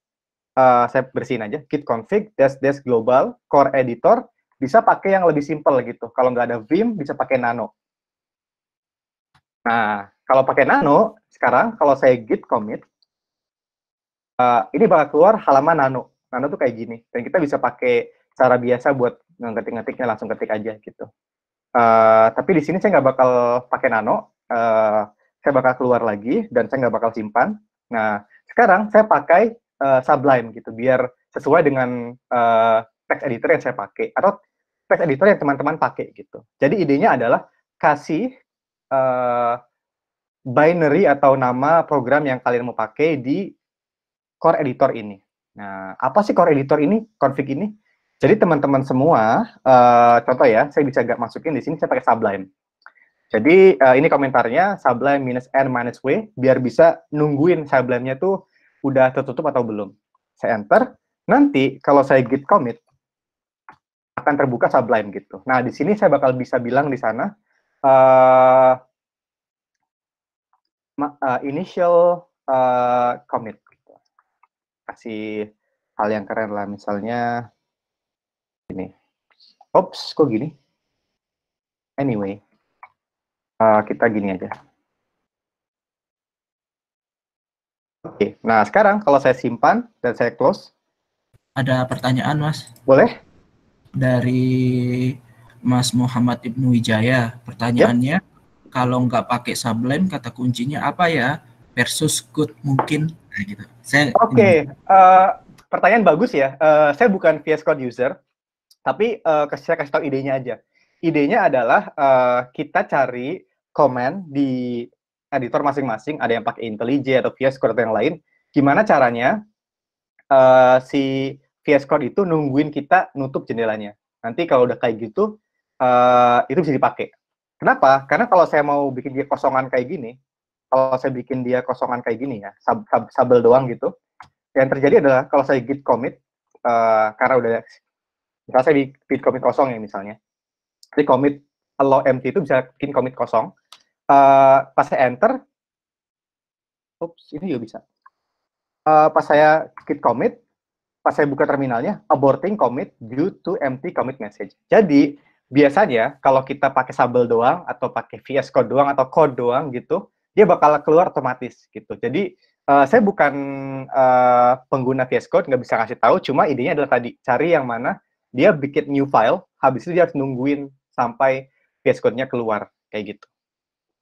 saya bersihin aja, git config dash global core editor, bisa pakai yang lebih simple gitu. Kalau nggak ada Vim, bisa pakai Nano. Nah, kalau pakai Nano, sekarang kalau saya git commit, ini bakal keluar halaman Nano. Nano tuh kayak gini. Dan kita bisa pakai cara biasa buat ngetik-ngetiknya, langsung ketik aja gitu. Tapi di sini saya nggak bakal pakai Nano. Saya bakal keluar lagi, dan saya nggak bakal simpan. Nah, sekarang saya pakai Sublime gitu, biar sesuai dengan text editor yang saya pakai, atau text editor yang teman-teman pakai gitu. Jadi idenya adalah kasih binary atau nama program yang kalian mau pakai di core editor ini. Nah, apa sih core editor ini, config ini? Jadi teman-teman semua, contoh ya, saya bisa nggak masukin di sini, saya pakai Sublime. Jadi ini komentarnya, Sublime -n-w, biar bisa nungguin Sublime-nya tuh udah tertutup atau belum. Saya enter, nanti kalau saya git commit, akan terbuka Sublime gitu. Nah, di sini saya bakal bisa bilang di sana, initial commit. Kasih hal yang keren lah, misalnya ini. Oops, kok gini? Anyway, kita gini aja. Oke, nah sekarang kalau saya simpan dan saya close. Ada pertanyaan, Mas. Boleh? Dari Mas Muhammad Ibnu Wijaya. Pertanyaannya, kalau nggak pakai Sublime, kata kuncinya apa ya? Versus good mungkin. Nah, gitu. Oke, pertanyaan bagus ya. Saya bukan VS Code user, tapi saya kasih tahu idenya aja. Idenya adalah kita cari komen di editor masing-masing, ada yang pakai IntelliJ atau VS Code atau yang lain. Gimana caranya si VS Code itu nungguin kita nutup jendelanya. Nanti kalau udah kayak gitu, itu bisa dipakai. Kenapa? Karena kalau saya mau bikin dia kosongan kayak gini, kalau saya bikin dia kosongan kayak gini ya, sabel doang gitu, yang terjadi adalah kalau saya git commit, karena udah, misalnya saya git commit kosong ya misalnya, jadi commit allow empty itu bisa bikin commit kosong, pas saya enter, ini juga bisa, pas saya git commit, pas saya buka terminalnya, aborting commit due to empty commit message. Jadi, biasanya kalau kita pakai Sabel doang, atau pakai VS Code doang, atau code doang gitu, dia bakal keluar otomatis gitu. Jadi, saya bukan pengguna VS Code, nggak bisa kasih tahu, cuma idenya adalah tadi, cari yang mana dia bikin new file, habis itu dia harus nungguin sampai VS Code-nya keluar, kayak gitu.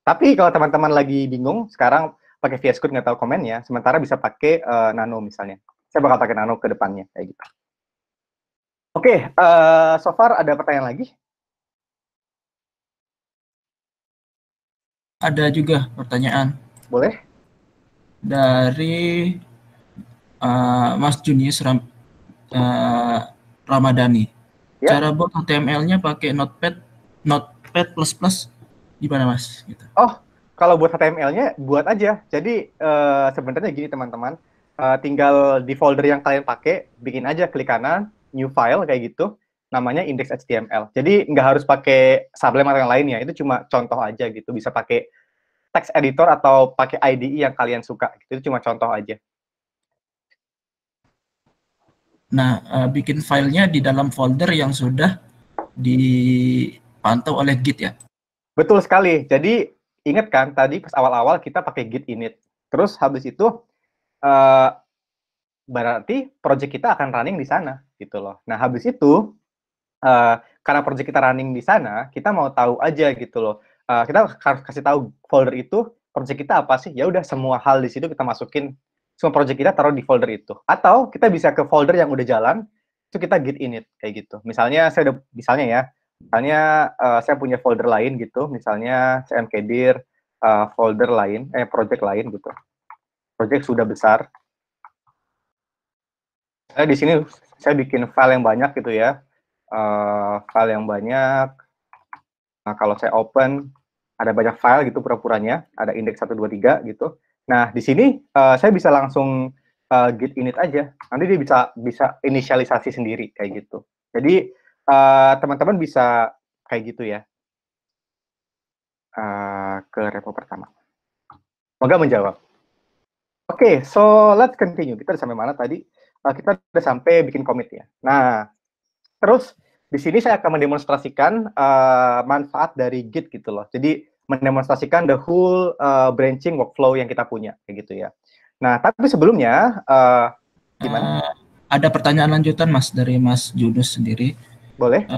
Tapi kalau teman-teman lagi bingung, sekarang pakai VS Code nggak tahu komennya, sementara bisa pakai Nano misalnya. Saya bakal pakai Nano ke depannya, kayak gitu. Oke, so far ada pertanyaan lagi? Ada juga pertanyaan. Boleh? Dari Mas Junius Ramadhani. Ya. Cara buat HTML-nya pakai Notepad++ gimana, Mas? Gitu. Oh, kalau buat HTML-nya buat aja. Jadi sebenarnya gini teman-teman, tinggal di folder yang kalian pakai, bikin aja klik kanan, new file kayak gitu, namanya index.html. Jadi nggak harus pakai Sublime atau yang lainnya, itu cuma contoh aja gitu. Bisa pakai text editor atau pakai IDE yang kalian suka. Itu cuma contoh aja. Nah, bikin filenya di dalam folder yang sudah dipantau oleh Git ya? Betul sekali. Jadi ingat kan tadi pas awal-awal kita pakai git init. Terus habis itu berarti project kita akan running di sana gitu loh. Nah, habis itu karena project kita running di sana, kita mau tahu aja gitu loh. Kita harus kasih tahu folder itu project kita apa sih? Ya udah semua hal di situ kita masukin, semua project kita taruh di folder itu. Atau kita bisa ke folder yang udah jalan, itu kita git init kayak gitu. Misalnya saya punya folder lain gitu, misalnya cmkdir folder lain, project lain gitu. Project sudah besar. Di sini saya bikin file yang banyak gitu ya. File yang banyak. Nah, kalau saya open, ada banyak file gitu pura-puranya, ada index 1, 2, 3 gitu. Nah, di sini saya bisa langsung git init aja. Nanti dia bisa inisialisasi sendiri kayak gitu. Jadi teman-teman bisa kayak gitu ya. Ke repo pertama. Semoga menjawab. Oke, so let's continue. Kita sampai mana tadi? kita udah sampai bikin commit ya. Nah, terus di sini saya akan mendemonstrasikan manfaat dari Git gitu loh. Jadi mendemonstrasikan the whole branching workflow yang kita punya kayak gitu ya. Nah, tapi sebelumnya gimana? Ada pertanyaan lanjutan Mas dari Mas Junus sendiri. Boleh?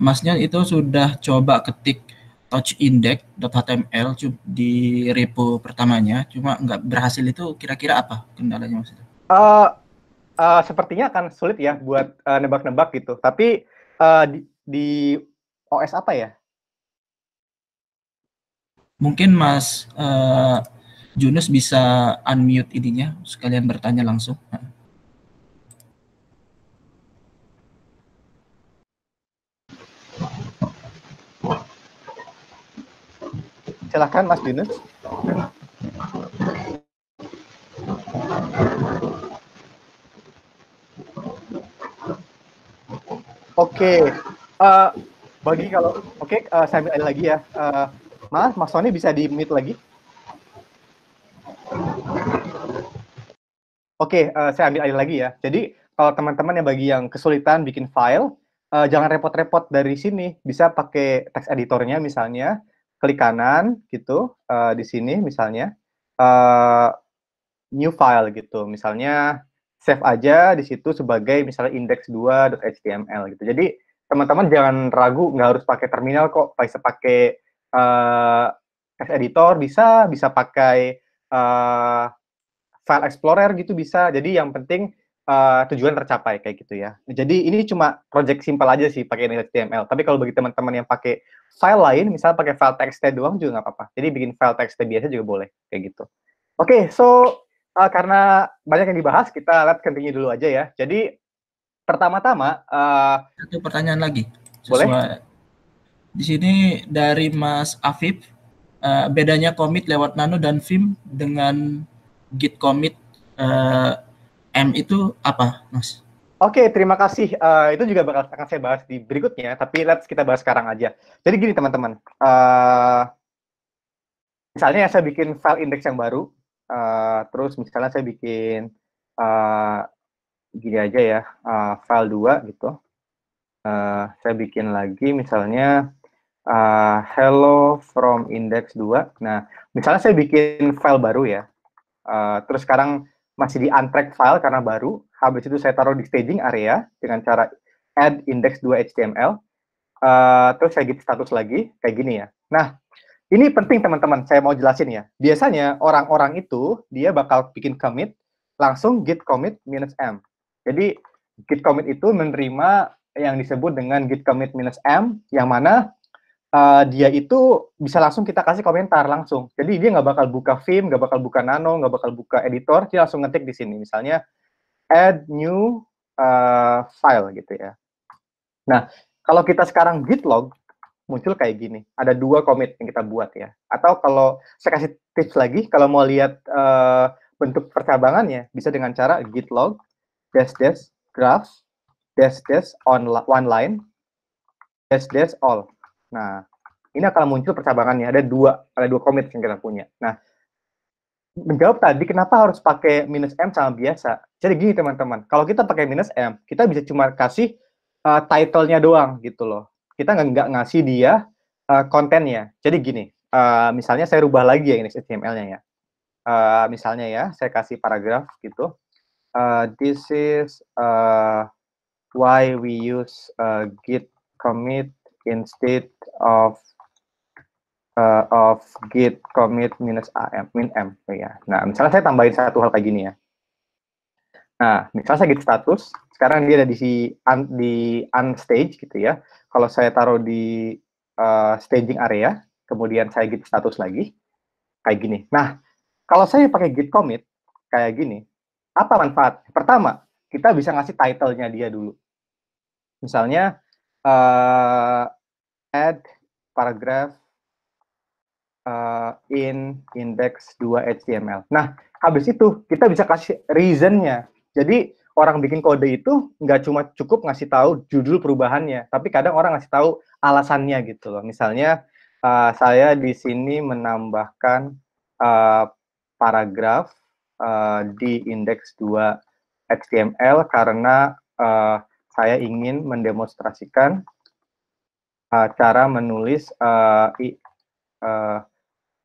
Masnya itu sudah coba ketik touchindex.html di repo pertamanya, cuma nggak berhasil, itu kira-kira apa kendalanya Mas? Sepertinya akan sulit ya buat nebak-nebak gitu. Tapi di OS apa ya? Mungkin Mas Junus bisa unmute ininya, sekalian bertanya langsung. Silahkan Mas Junus. Oke, saya ambil lagi ya. Mas Sony bisa di-mute lagi? Oke, saya ambil alih lagi ya. Jadi kalau teman-teman yang bagi yang kesulitan bikin file, jangan repot-repot dari sini. Bisa pakai text editornya misalnya, klik kanan gitu di sini misalnya, new file gitu. Misalnya save aja di situ sebagai misalnya index2.html gitu. Jadi teman-teman jangan ragu, nggak harus pakai terminal kok, bisa pakai text editor, bisa pakai file explorer gitu bisa. Jadi yang penting tujuan tercapai kayak gitu ya. Jadi ini cuma project simple aja sih pakai HTML. Tapi kalau bagi teman-teman yang pakai file lain, misalnya pakai file txt doang juga nggak apa-apa. Jadi bikin file txt biasa juga boleh kayak gitu. Oke, so karena banyak yang dibahas, kita let's continue dulu aja ya. Jadi pertama-tama satu pertanyaan lagi. Boleh? Di sini dari Mas Afif, bedanya commit lewat Nano dan Vim dengan Git commit M itu apa, Mas? Oke, terima kasih. Itu juga akan saya bahas di berikutnya, tapi kita bahas sekarang aja. Jadi gini teman-teman, misalnya saya bikin file index yang baru, terus misalnya saya bikin gini aja ya, file 2 gitu. Saya bikin lagi misalnya hello from index 2. Nah, misalnya saya bikin file baru ya, terus sekarang masih di untracked file karena baru, habis itu saya taruh di staging area dengan cara add index2.html, terus saya git status lagi, kayak gini ya. Nah, ini penting teman-teman, saya mau jelasin ya. Biasanya orang-orang itu, dia bakal bikin commit, langsung git commit -m. Jadi, git commit itu menerima yang disebut dengan git commit -m, yang mana dia itu bisa langsung kita kasih komentar langsung. Jadi dia nggak bakal buka Vim, nggak bakal buka Nano, nggak bakal buka editor, dia langsung ngetik di sini. Misalnya add new file gitu ya. Nah, kalau kita sekarang git log, muncul kayak gini. Ada 2 commit yang kita buat ya. Atau kalau saya kasih tips lagi, kalau mau lihat bentuk percabangannya, bisa dengan cara git log dash graph dash on one line dash all. Nah, ini akan muncul percabangannya. Ada dua commit yang kita punya. Nah, menjawab tadi kenapa harus pakai -m sama biasa. Jadi gini teman-teman, kalau kita pakai -m, kita bisa cuma kasih title-nya doang gitu loh. Kita nggak ngasih dia kontennya. Jadi gini, misalnya saya rubah lagi ya ini HTML-nya ya. Misalnya ya, saya kasih paragraf gitu. This is why we use git commit instead of git commit -m ya. Nah, misalnya saya tambahin satu hal kayak gini ya. Nah, misalnya saya git status, sekarang dia ada di unstage gitu ya. Kalau saya taruh di staging area, kemudian saya git status lagi, kayak gini. Nah, kalau saya pakai git commit kayak gini, apa manfaat? Pertama, kita bisa ngasih title-nya dia dulu. Misalnya add paragraph in index2.html. Nah, habis itu kita bisa kasih reason-nya. Jadi orang bikin kode itu nggak cuma cukup ngasih tahu judul perubahannya, tapi kadang orang ngasih tahu alasannya gitu loh. Misalnya saya di sini menambahkan paragraf di index 2 HTML karena saya ingin mendemonstrasikan cara menulis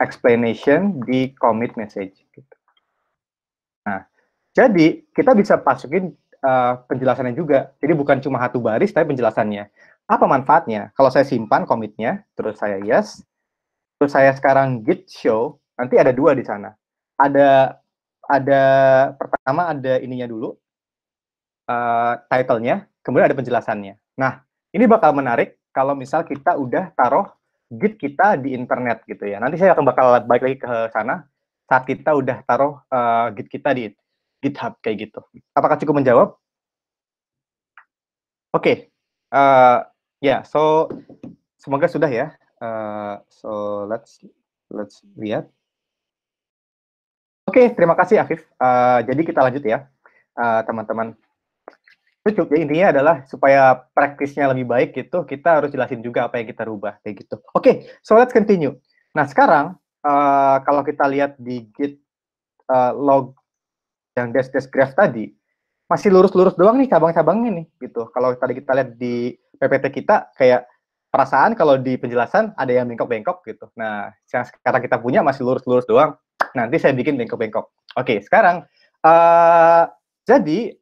explanation di commit message. Gitu. Nah, jadi kita bisa masukin penjelasannya juga. Jadi bukan cuma satu baris, tapi penjelasannya. Apa manfaatnya? Kalau saya simpan commit-nya, terus saya yes, terus saya sekarang git show, nanti ada dua di sana. Ada pertama ada ininya dulu, title-nya, kemudian ada penjelasannya. Nah, ini bakal menarik kalau misal kita udah taruh git kita di internet gitu ya. Nanti saya akan bakal balik lagi ke sana saat kita udah taruh git kita di GitHub kayak gitu. Apakah cukup menjawab? Oke, so semoga sudah ya. So let's lihat. Oke, terima kasih Afif. Jadi kita lanjut ya, teman-teman. Cukup ya, intinya adalah supaya praktisnya lebih baik gitu, kita harus jelasin juga apa yang kita rubah kayak gitu. Oke, so let's continue. Nah sekarang kalau kita lihat di git log yang dash graph tadi, masih lurus-lurus doang nih cabang-cabangnya nih gitu. Kalau tadi kita lihat di PPT kita kayak perasaan kalau di penjelasan ada yang bengkok-bengkok gitu. Nah, yang sekarang kita punya masih lurus-lurus doang. Nanti saya bikin bengkok-bengkok. Oke, sekarang jadi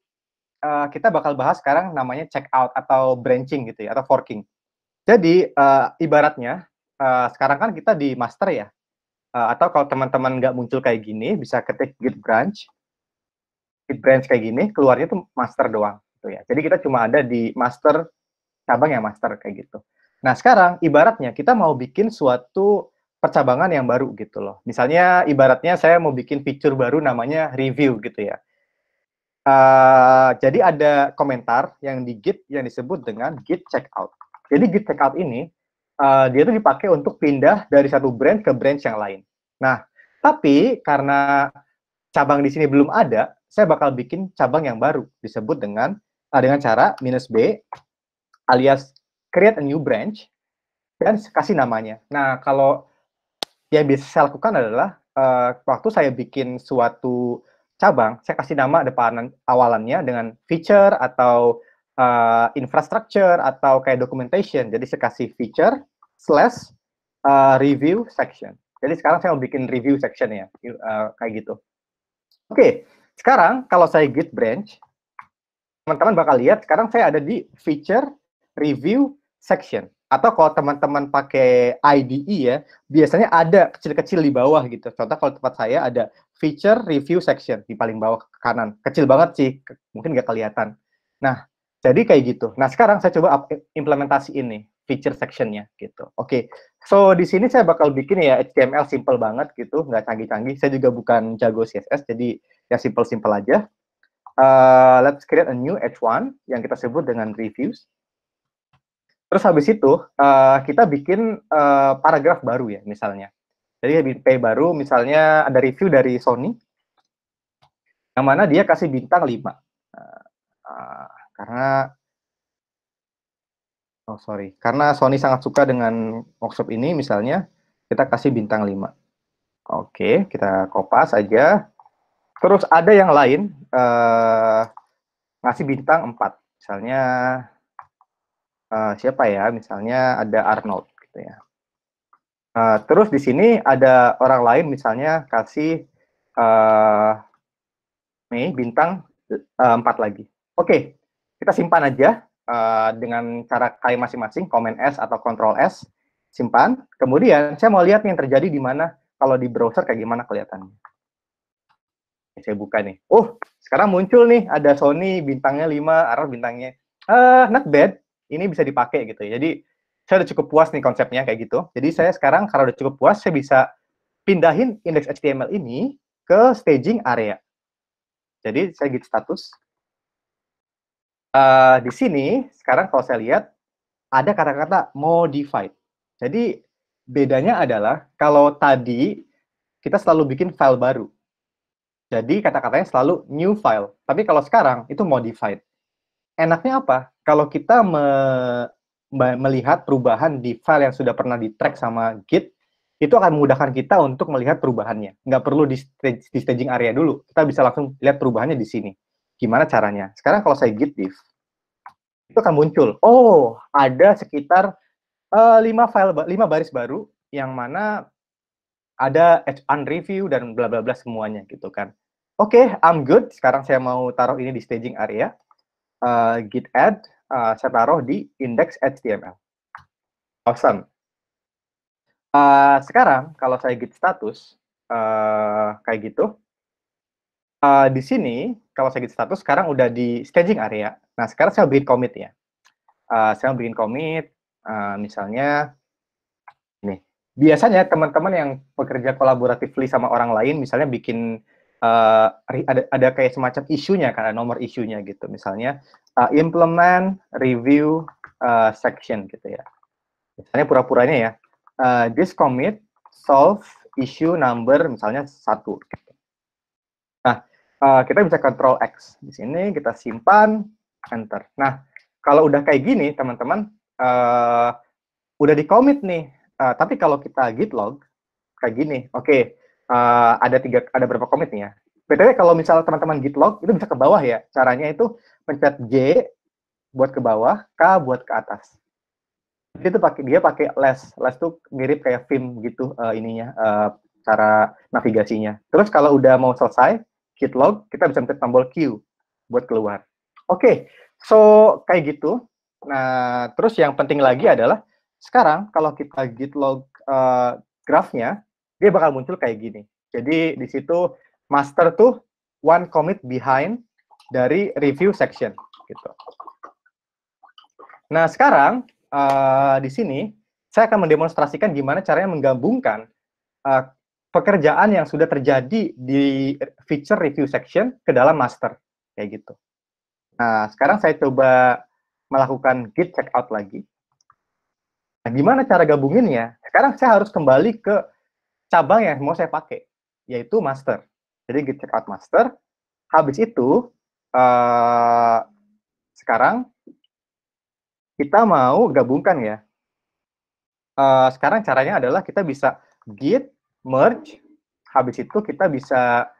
kita bakal bahas sekarang namanya check out atau branching gitu ya, atau forking. Jadi ibaratnya sekarang kan kita di master ya, atau kalau teman-teman nggak muncul kayak gini, bisa ketik git branch kayak gini, keluarnya tuh master doang gitu ya. Jadi kita cuma ada di master, cabang yang master kayak gitu. Nah sekarang ibaratnya kita mau bikin suatu percabangan yang baru gitu loh. Misalnya ibaratnya saya mau bikin feature baru namanya review gitu ya. Jadi ada komentar yang di Git yang disebut dengan Git checkout. Jadi Git checkout ini dia tuh dipakai untuk pindah dari satu branch ke branch yang lain. Nah, tapi karena cabang di sini belum ada, saya bakal bikin cabang yang baru disebut dengan cara -b alias create a new branch dan kasih namanya. Nah, kalau yang bisa saya lakukan adalah waktu saya bikin suatu cabang, saya kasih nama depan awalannya dengan feature atau infrastructure atau kayak documentation. Jadi saya kasih feature / review section. Jadi sekarang saya mau bikin review section ya, kayak gitu. Oke, sekarang kalau saya git branch, teman-teman bakal lihat sekarang saya ada di feature review section. Atau kalau teman-teman pakai IDE ya, biasanya ada kecil-kecil di bawah gitu. Contoh kalau tempat saya ada feature review section di paling bawah ke kanan. Kecil banget sih, mungkin nggak kelihatan. Nah, jadi kayak gitu. Nah, sekarang saya coba implementasi ini, feature sectionnya gitu. Oke, so di sini saya bakal bikin ya HTML simple banget gitu, nggak canggih-canggih. Saya juga bukan jago CSS, jadi ya simple-simple aja. Let's create a new H1 yang kita sebut dengan reviews. Terus habis itu kita bikin paragraf baru ya misalnya. Jadi p baru misalnya ada review dari Sony yang mana dia kasih bintang 5. Karena Sony sangat suka dengan workshop ini misalnya kita kasih bintang 5. Oke, kita kopas aja. Terus ada yang lain ngasih bintang 4. Misalnya siapa ya? Misalnya ada Arnold gitu ya. Terus di sini ada orang lain misalnya kasih bintang 4 lagi. Oke, kita simpan aja dengan cara kalian masing-masing, Command S atau Control S, simpan. Kemudian saya mau lihat nih yang terjadi di mana kalau di browser kayak gimana kelihatannya. Saya buka nih. Oh, sekarang muncul nih ada Sony bintangnya 5, Arnold bintangnya not bad. Ini bisa dipakai gitu ya. Jadi saya udah cukup puas nih konsepnya kayak gitu. Jadi saya sekarang karena udah cukup puas, saya bisa pindahin indeks HTML ini ke staging area. Jadi saya git status. Di sini sekarang kalau saya lihat ada kata-kata modified. Jadi bedanya adalah kalau tadi kita selalu bikin file baru. Jadi kata-katanya selalu new file. Tapi kalau sekarang itu modified. Enaknya apa? Kalau kita melihat perubahan di file yang sudah pernah di-track sama Git, itu akan memudahkan kita untuk melihat perubahannya. Nggak perlu di staging area dulu. Kita bisa langsung lihat perubahannya di sini. Gimana caranya? Sekarang kalau saya git diff, itu akan muncul, oh ada sekitar 5 baris baru yang mana ada H1 review dan bla bla bla semuanya gitu kan. Oke, I'm good. Sekarang saya mau taruh ini di staging area. Git add, saya taruh di index HTML. Awesome. Sekarang kalau saya git status kayak gitu, di sini kalau saya git status sekarang udah di staging area. Nah sekarang saya bikin commit ya. Saya bikin commit, misalnya nih. Biasanya teman-teman yang bekerja kolaboratifly sama orang lain, misalnya bikin ada kayak semacam isunya kan, ada nomor isunya gitu. Misalnya implement review section gitu ya. Misalnya pura-puranya ya, this commit solve issue number misalnya 1. Gitu. Nah, kita bisa Ctrl X di sini, kita simpan, enter. Nah, kalau udah kayak gini, teman-teman, udah di commit nih. Tapi kalau kita git log kayak gini, oke, ada berapa commit nih ya. BTW kalau misalnya teman-teman git log itu bisa ke bawah ya. Caranya itu pencet J buat ke bawah, K buat ke atas. Jadi itu dia pakai less tuh mirip kayak Vim gitu cara navigasinya. Terus kalau udah mau selesai git log, kita bisa pencet tombol Q buat keluar. Oke, so kayak gitu. Nah, terus yang penting lagi adalah sekarang kalau kita git log graph-nya, dia bakal muncul kayak gini. Jadi di situ master tuh one commit behind dari review section gitu. Nah, sekarang di sini saya akan mendemonstrasikan gimana caranya menggabungkan pekerjaan yang sudah terjadi di feature review section ke dalam master kayak gitu. Nah, sekarang saya coba melakukan git checkout lagi. Nah, gimana cara gabunginnya? Sekarang saya harus kembali ke cabang yang mau saya pakai, yaitu master. Jadi git checkout master. Habis itu, sekarang kita mau gabungkan ya. Sekarang caranya adalah kita bisa git merge. Habis itu kita bisa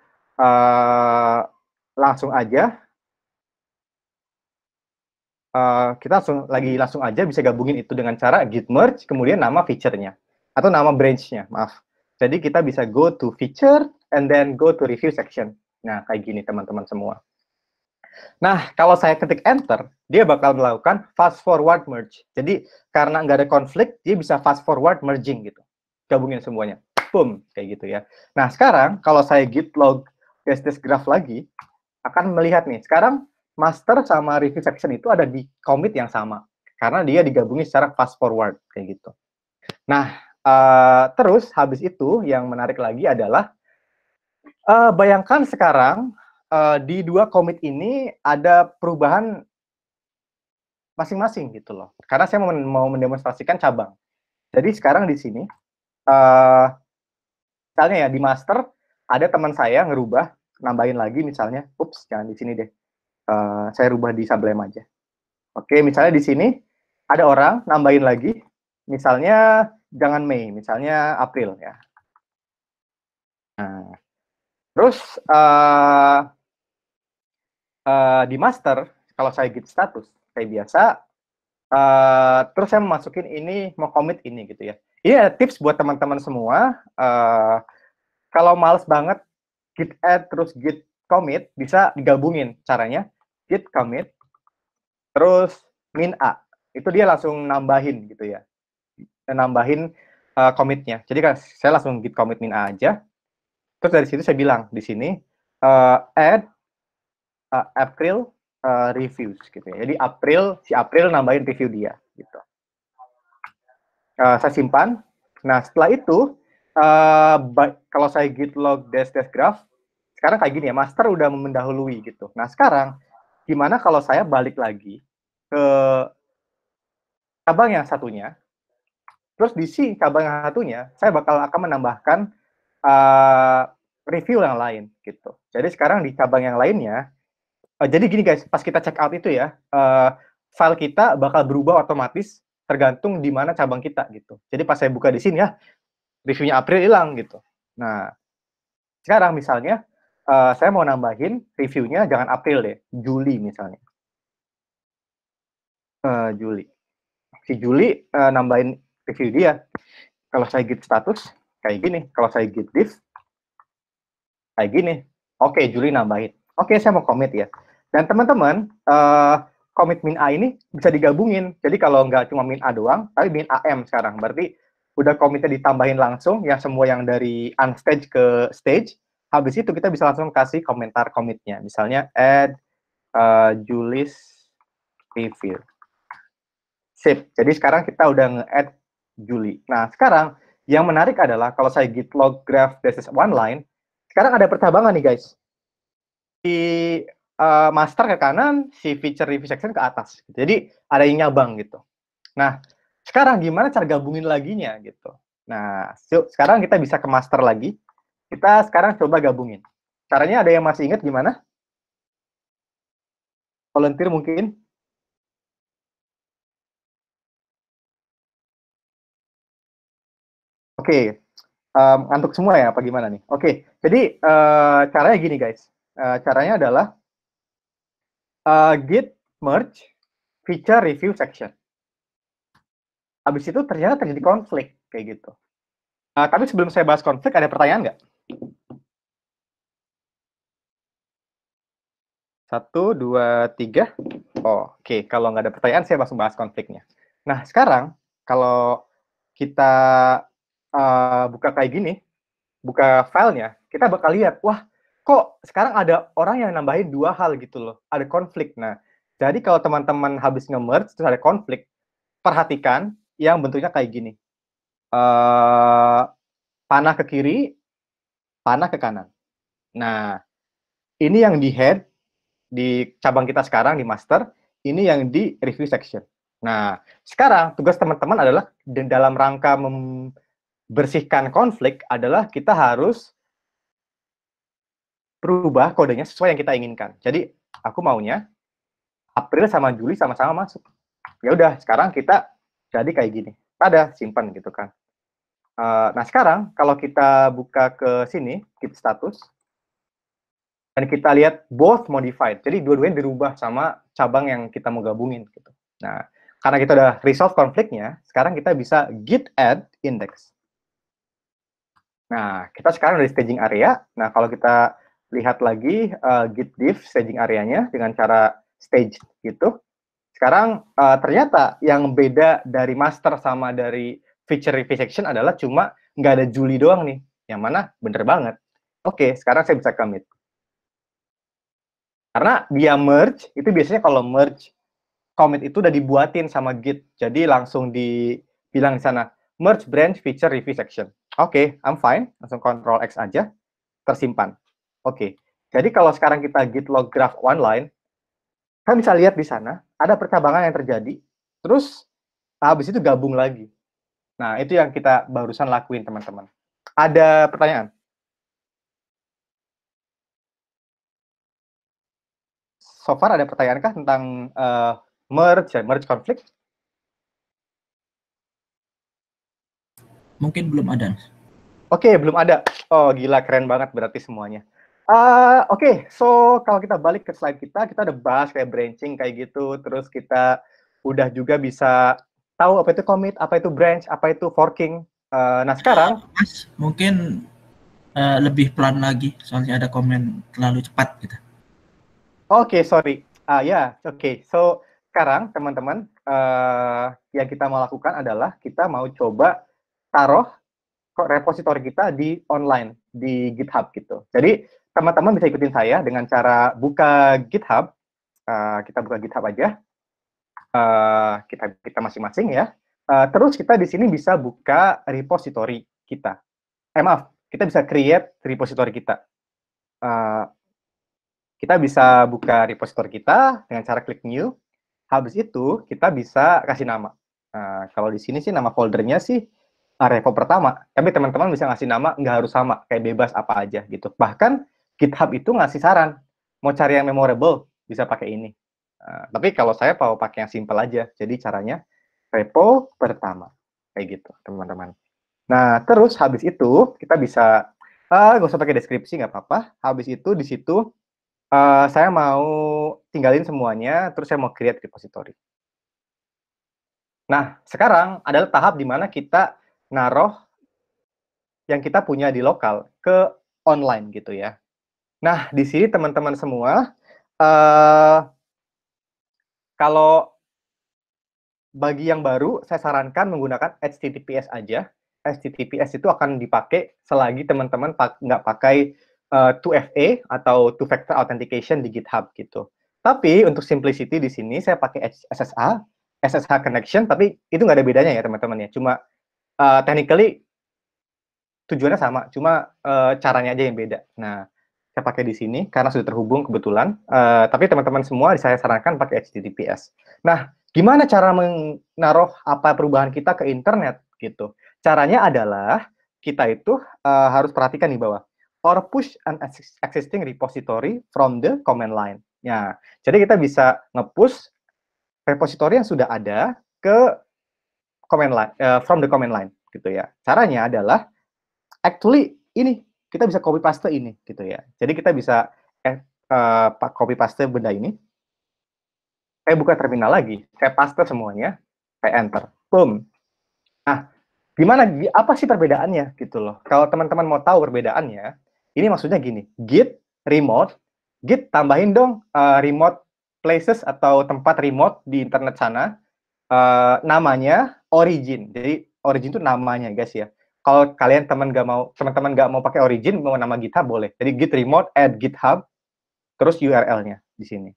langsung aja kita langsung aja bisa gabungin itu dengan cara git merge, kemudian nama feature-nya, atau nama branch-nya, maaf. Jadi kita bisa go to feature, and then go to review section. Nah, kayak gini teman-teman semua. Nah, kalau saya ketik enter, dia bakal melakukan fast forward merge. Jadi, karena nggak ada konflik, dia bisa fast forward merging gitu. Gabungin semuanya. Boom, kayak gitu ya. Nah, sekarang kalau saya git log dash graph lagi, akan melihat nih, sekarang master sama review section itu ada di commit yang sama karena dia digabungi secara fast forward kayak gitu. Nah, terus habis itu yang menarik lagi adalah bayangkan sekarang di dua commit ini ada perubahan masing-masing gitu loh. Karena saya mau mendemonstrasikan cabang. Jadi sekarang di sini misalnya ya di master ada teman saya ngerubah, nambahin lagi misalnya, ups jangan di sini deh. Saya rubah di Sublime aja. Oke, misalnya di sini ada orang nambahin lagi, misalnya jangan Mei, misalnya April ya. Nah, terus di master, kalau saya git status kayak biasa, terus saya masukin ini, mau commit ini gitu ya. Ini ada tips buat teman-teman semua. Kalau males banget git add terus git commit, bisa digabungin caranya. Git commit, terus min a, itu dia langsung nambahin gitu ya, nambahin commitnya. Jadi kan saya langsung git commit min a aja, terus dari situ saya bilang di sini add April reviews gitu ya. Jadi si April nambahin review dia gitu. Saya simpan. Nah setelah itu kalau saya git log dash graph, sekarang kayak gini ya, master udah mendahului gitu. Nah sekarang gimana kalau saya balik lagi ke cabang yang satunya, terus di si cabang yang satunya, saya akan menambahkan review yang lain gitu. Jadi sekarang di cabang yang lainnya, jadi gini guys, pas kita check out itu ya, file kita bakal berubah otomatis tergantung di mana cabang kita gitu. Jadi pas saya buka di sini ya, reviewnya April hilang gitu. Nah, sekarang misalnya saya mau nambahin reviewnya jangan April deh, Juli misalnya. Juli. Si Juli nambahin review dia. Kalau saya git status kayak gini, kalau saya git div kayak gini. Oke, Juli nambahin. Oke, saya mau commit ya. Dan teman-teman, commit min A ini bisa digabungin. Jadi kalau nggak cuma min A doang, tapi min AM sekarang. Berarti udah commitnya ditambahin langsung, yang semua yang dari unstage ke stage. Habis itu kita bisa langsung kasih komentar commitnya. Misalnya add Julis review. Sip. Jadi sekarang kita udah nge-add Juli. Nah, sekarang yang menarik adalah kalau saya git log graph basis one line, sekarang ada percabangan nih guys. Si master ke kanan, si feature review section ke atas. Jadi ada yang nyabang gitu. Nah, sekarang gimana cara gabungin laginya gitu. Nah, sekarang kita bisa ke master lagi. Kita sekarang coba gabungin. Caranya ada yang masih ingat gimana? Volunteer mungkin? Oke, ngantuk semua ya, apa gimana nih? Oke, jadi caranya gini guys. Caranya adalah git merge feature review section. Habis itu ternyata terjadi konflik, kayak gitu. Tapi sebelum saya bahas konflik, ada pertanyaan nggak? 1, 2, 3. Oke, kalau nggak ada pertanyaan, saya langsung bahas konfliknya. Nah, sekarang kalau kita buka kayak gini, buka filenya, kita bakal lihat, wah, kok sekarang ada orang yang nambahin 2 hal gitu loh, ada konflik. Nah, jadi kalau teman-teman habis nge-merge, terus ada konflik, perhatikan yang bentuknya kayak gini. Panah ke kiri, panah ke kanan. Nah, ini yang di head, di cabang kita sekarang, di master, ini yang di review section. Nah, sekarang tugas teman-teman adalah dalam rangka membersihkan konflik adalah kita harus berubah kodenya sesuai yang kita inginkan. Jadi, aku maunya April sama Juli sama-sama masuk. Ya udah, sekarang kita jadi kayak gini. Ada, simpan gitu kan. Nah, sekarang kalau kita buka ke sini, git status, dan kita lihat both modified. Jadi dua-duanya dirubah sama cabang yang kita mau gabungin gitu. Nah, karena kita udah resolve konfliknya, sekarang kita bisa git add index. Nah, kita sekarang dari staging area. Nah, kalau kita lihat lagi git div staging areanya dengan cara stage gitu. Sekarang ternyata yang beda dari master sama dari feature review section adalah cuma nggak ada Juli doang nih. Yang mana bener banget. Oke, sekarang saya bisa commit. Karena dia merge, itu biasanya kalau merge, commit itu udah dibuatin sama Git. Jadi langsung dibilang di sana, merge branch feature review section. Oke, I'm fine. Langsung Ctrl X aja, tersimpan. Oke, jadi kalau sekarang kita git log graph one line, kan bisa lihat di sana, ada percabangan yang terjadi, terus habis itu gabung lagi. Nah, itu yang kita barusan lakuin, teman-teman. Ada pertanyaan? So far ada pertanyaan kah tentang merge conflict? Mungkin belum ada. Oke, belum ada. Oh, gila, keren banget berarti semuanya. Oke, so kalau kita balik ke slide kita udah bahas kayak branching kayak gitu, terus kita udah juga bisa tahu apa itu commit, apa itu branch, apa itu forking. Nah, sekarang Mas, mungkin lebih pelan lagi, soalnya ada komen terlalu cepat gitu. Oke, sorry. Oke. So, sekarang teman-teman, yang kita mau lakukan adalah kita mau coba taruh repositori kita di online, di GitHub gitu. Jadi, teman-teman bisa ikutin saya dengan cara buka GitHub. Kita buka GitHub aja. Kita masing-masing ya. Terus kita di sini bisa buka repositori kita. Maaf, kita bisa create repositori kita. Kita bisa buka repositori kita dengan cara klik new. Habis itu kita bisa kasih nama. Kalau di sini sih nama foldernya sih repo pertama. Tapi teman-teman bisa ngasih nama nggak harus sama, kayak bebas apa aja gitu. Bahkan GitHub itu ngasih saran mau cari yang memorable bisa pakai ini. Tapi kalau saya mau pakai yang simple aja. Jadi caranya repo pertama kayak gitu, teman-teman. Nah, terus habis itu kita bisa Nggak usah pakai deskripsi, nggak apa-apa. Habis itu di situ saya mau tinggalin semuanya, terus saya mau create repository. Nah, sekarang adalah tahap di mana kita naruh yang kita punya di lokal ke online gitu ya. Nah, di sini teman-teman semua, kalau bagi yang baru, saya sarankan menggunakan HTTPS aja. HTTPS itu akan dipakai selagi teman-teman nggak pakai 2FA atau Two Factor Authentication di GitHub gitu. Tapi untuk simplicity di sini saya pakai SSH connection, tapi itu nggak ada bedanya ya teman-teman ya. Cuma technically tujuannya sama, cuma caranya aja yang beda. Nah, saya pakai di sini karena sudah terhubung kebetulan. Tapi teman-teman semua saya sarankan pakai HTTPS. Nah, gimana cara menaruh apa perubahan kita ke internet gitu? Caranya adalah kita itu harus perhatikan di bawah. Or push an existing repository from the command line. Ya, jadi kita bisa nge-push repository yang sudah ada ke command line, from the command line gitu ya. Caranya adalah actually ini kita bisa copy paste ini gitu ya. Jadi kita bisa copy paste benda ini. Saya buka terminal lagi, saya paste semuanya, saya enter, boom. Nah, gimana? Apa sih perbedaannya gitu loh? Kalau teman-teman mau tahu perbedaannya, ini maksudnya gini, git remote, git tambahin dong remote places atau tempat remote di internet sana, namanya origin. Jadi origin itu namanya guys ya. Kalau kalian teman-teman nggak mau pakai origin, mau nama GitHub boleh. Jadi git remote add GitHub, terus URL-nya di sini.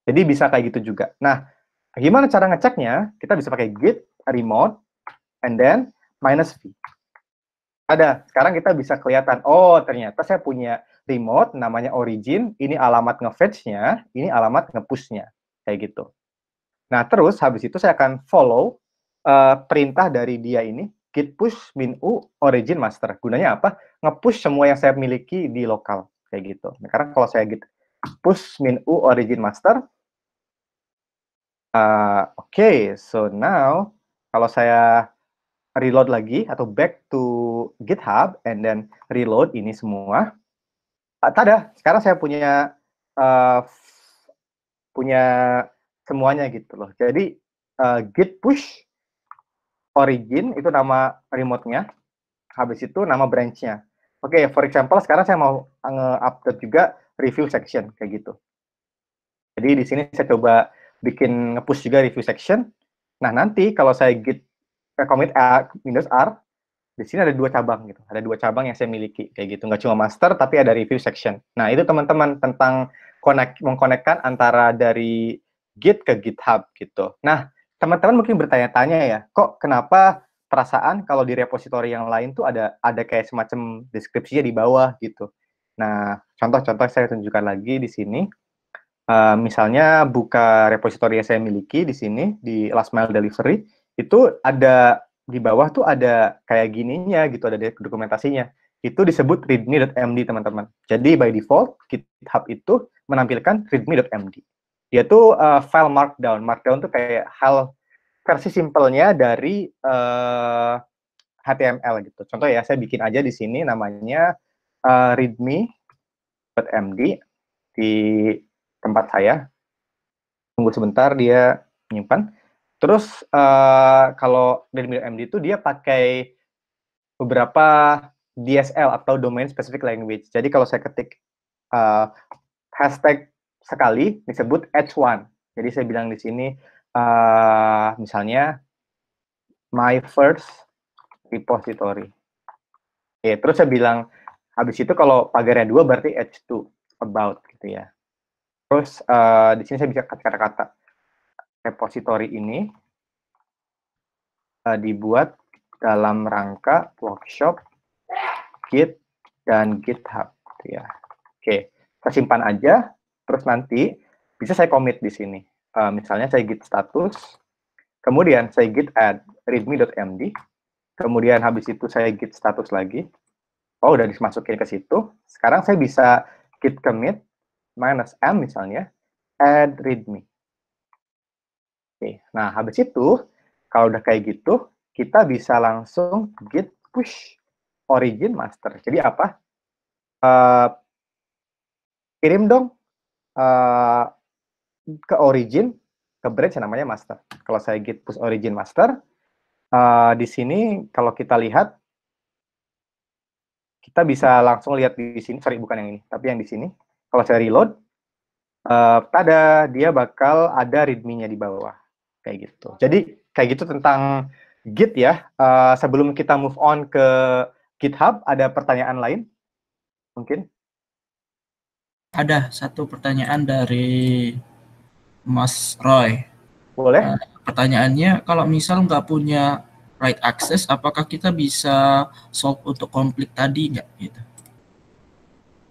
Jadi bisa kayak gitu juga. Nah, gimana cara ngeceknya? Kita bisa pakai git remote and then -v. Ada. Sekarang kita bisa kelihatan, oh ternyata saya punya remote namanya origin, ini alamat nge-fetch-nya, ini alamat nge-push-nya. Kayak gitu. Nah, terus habis itu saya akan follow perintah dari dia ini, git push -u origin master. Gunanya apa? Nge-push semua yang saya miliki di lokal. Kayak gitu. Nah, karena kalau saya git push -u origin master, okay, so now kalau saya reload lagi atau back to GitHub and then reload ini semua, tada, sekarang saya punya semuanya gitu loh. Jadi git push origin itu nama remote-nya, habis itu nama branch-nya. Oke, for example sekarang saya mau nge-update juga review section kayak gitu. Jadi di sini saya coba bikin nge-push juga review section. Nah, nanti kalau saya git commit Windows R, di sini ada 2 cabang gitu. Ada 2 cabang yang saya miliki kayak gitu. Nggak cuma master tapi ada review section. Nah, itu teman-teman tentang mengkonekkan antara dari Git ke GitHub gitu. Nah, teman-teman mungkin bertanya-tanya ya, kok kenapa perasaan kalau di repository yang lain tuh ada kayak semacam deskripsinya di bawah gitu. Nah, contoh-contoh saya tunjukkan lagi di sini. Misalnya buka repository yang saya miliki di sini di last mile delivery, itu ada di bawah tuh ada kayak gininya gitu, ada dokumentasinya. Itu disebut readme.md teman-teman. Jadi by default GitHub itu menampilkan readme.md. Dia tuh file markdown. Markdown tuh kayak hal versi simpelnya dari HTML gitu. Contoh ya, saya bikin aja di sini namanya readme.md di tempat saya. Tunggu sebentar dia menyimpan. Terus kalau readme.md itu dia pakai beberapa DSL atau domain specific language. Jadi kalau saya ketik hashtag sekali disebut h1. Jadi saya bilang di sini misalnya my first repository. Oke, terus saya bilang habis itu kalau pagarnya 2 berarti h2 about gitu ya. Terus di sini saya bisa kata-kata repository ini dibuat dalam rangka workshop Git dan GitHub gitu ya. Oke, saya simpan aja. Terus nanti bisa saya commit di sini. Misalnya saya git status, kemudian saya git add readme.md, kemudian habis itu saya git status lagi. Oh, udah dimasukin ke situ. Sekarang saya bisa git commit -m misalnya add readme. Oke, nah habis itu kalau udah kayak gitu, kita bisa langsung git push origin master. Jadi apa? kirim dong ke origin, ke branch yang namanya master. Kalau saya git push origin master, di sini kalau kita lihat, kita bisa langsung lihat di sini, sorry bukan yang ini, tapi yang di sini. Kalau saya reload, tada, dia bakal ada readme-nya di bawah, kayak gitu. Jadi kayak gitu tentang Git ya. Sebelum kita move on ke GitHub, ada pertanyaan lain? Mungkin? Ada satu pertanyaan dari Mas Roy. Boleh? Pertanyaannya, kalau misal nggak punya write access, apakah kita bisa solve untuk konflik tadi nggak? Gitu.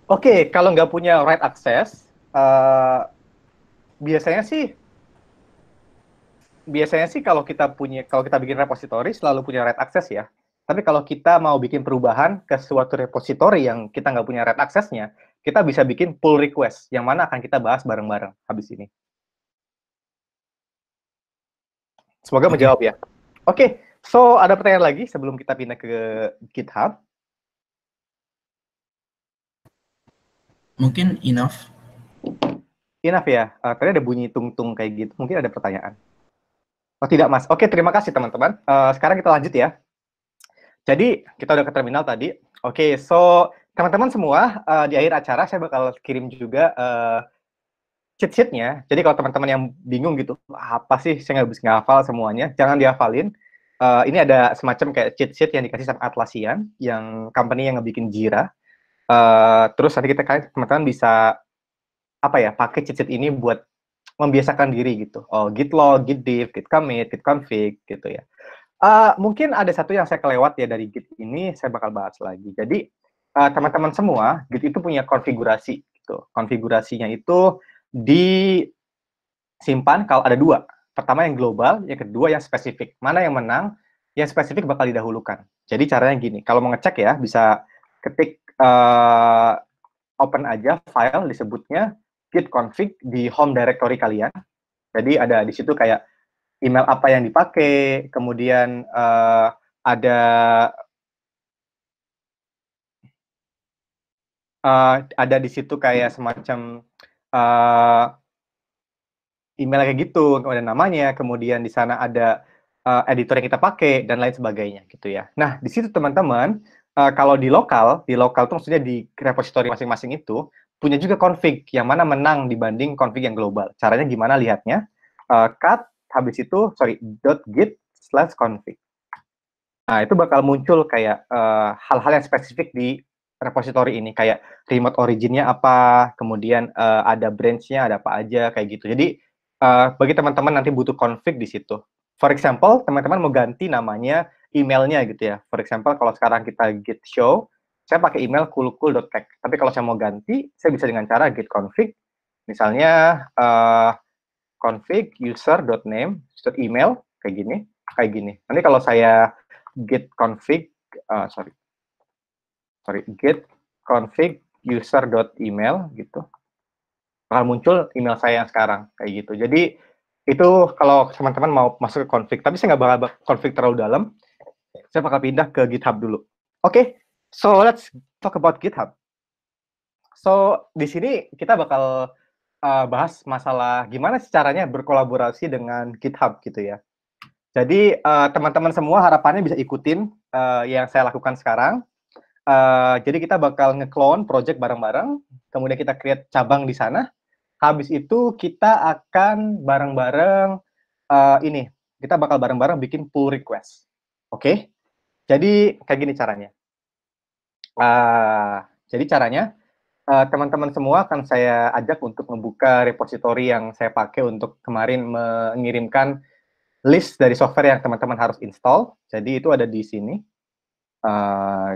Oke, kalau nggak punya write access, biasanya sih kalau kita bikin repository selalu punya write access ya. Tapi kalau kita mau bikin perubahan ke suatu repository yang kita nggak punya write access-nya, kita bisa bikin pull request, yang mana akan kita bahas bareng-bareng habis ini. Semoga menjawab ya. Oke, so ada pertanyaan lagi sebelum kita pindah ke GitHub? Mungkin enough. Enough ya. Tadi ada bunyi tung-tung kayak gitu. Mungkin ada pertanyaan. Oh tidak mas. Oke, terima kasih teman-teman. Sekarang kita lanjut ya. Jadi kita udah ke terminal tadi. Oke, so teman-teman semua, di akhir acara saya bakal kirim juga cheat sheet-nya. Jadi kalau teman-teman yang bingung gitu, apa sih saya nggak bisa ngehafal semuanya, jangan dihafalin. Ini ada semacam kayak cheat sheet yang dikasih sama Atlassian, yang company yang ngebikin Jira. Terus nanti teman-teman bisa pakai cheat sheet ini buat membiasakan diri gitu. Oh, git log, git diff, git commit, git config gitu ya. Mungkin ada satu yang saya kelewat ya dari Git ini, saya bakal bahas lagi. Jadi teman-teman semua, Git itu punya konfigurasi gitu. Konfigurasinya itu disimpan kalau ada dua. Pertama yang global, yang kedua yang spesifik. Mana yang menang? Yang spesifik bakal didahulukan. Jadi caranya gini, kalau mau ngecek ya bisa ketik open aja file disebutnya git config di home directory kalian. Jadi ada di situ kayak email apa yang dipakai, kemudian ada di situ kayak semacam email kayak gitu, kemudian namanya, kemudian di sana ada editor yang kita pakai dan lain sebagainya gitu ya. Nah di situ teman-teman, kalau di lokal tuh maksudnya di repository masing-masing itu punya juga config yang mana menang dibanding config yang global. Caranya gimana lihatnya? Cut habis itu .git/config. Nah, itu bakal muncul kayak hal-hal yang spesifik di repository ini, kayak remote origin-nya apa, kemudian ada branch-nya, ada apa aja, kayak gitu. Jadi, bagi teman-teman nanti butuh config di situ. For example, teman-teman mau ganti namanya emailnya gitu ya. For example, kalau sekarang kita git show, saya pakai email coolcool.tech. Tapi kalau saya mau ganti, saya bisa dengan cara git config, misalnya config user.name, email, kayak gini. Nanti kalau saya git config git config user.email gitu, bakal muncul email saya yang sekarang kayak gitu. Jadi itu kalau teman-teman mau masuk ke config, tapi saya nggak bakal config terlalu dalam, saya bakal pindah ke GitHub dulu. Oke, so let's talk about GitHub. So di sini kita bakal bahas masalah gimana sih caranya berkolaborasi dengan GitHub gitu ya. Jadi teman-teman semua harapannya bisa ikutin yang saya lakukan sekarang. Jadi kita bakal nge-clone project bareng-bareng, kemudian kita create cabang di sana. Habis itu kita akan bareng-bareng kita bakal bareng-bareng bikin pull request. Oke? Jadi kayak gini caranya. Jadi caranya teman-teman semua akan saya ajak untuk membuka repository yang saya pakai untuk kemarin mengirimkan list dari software yang teman-teman harus install. Jadi itu ada di sini.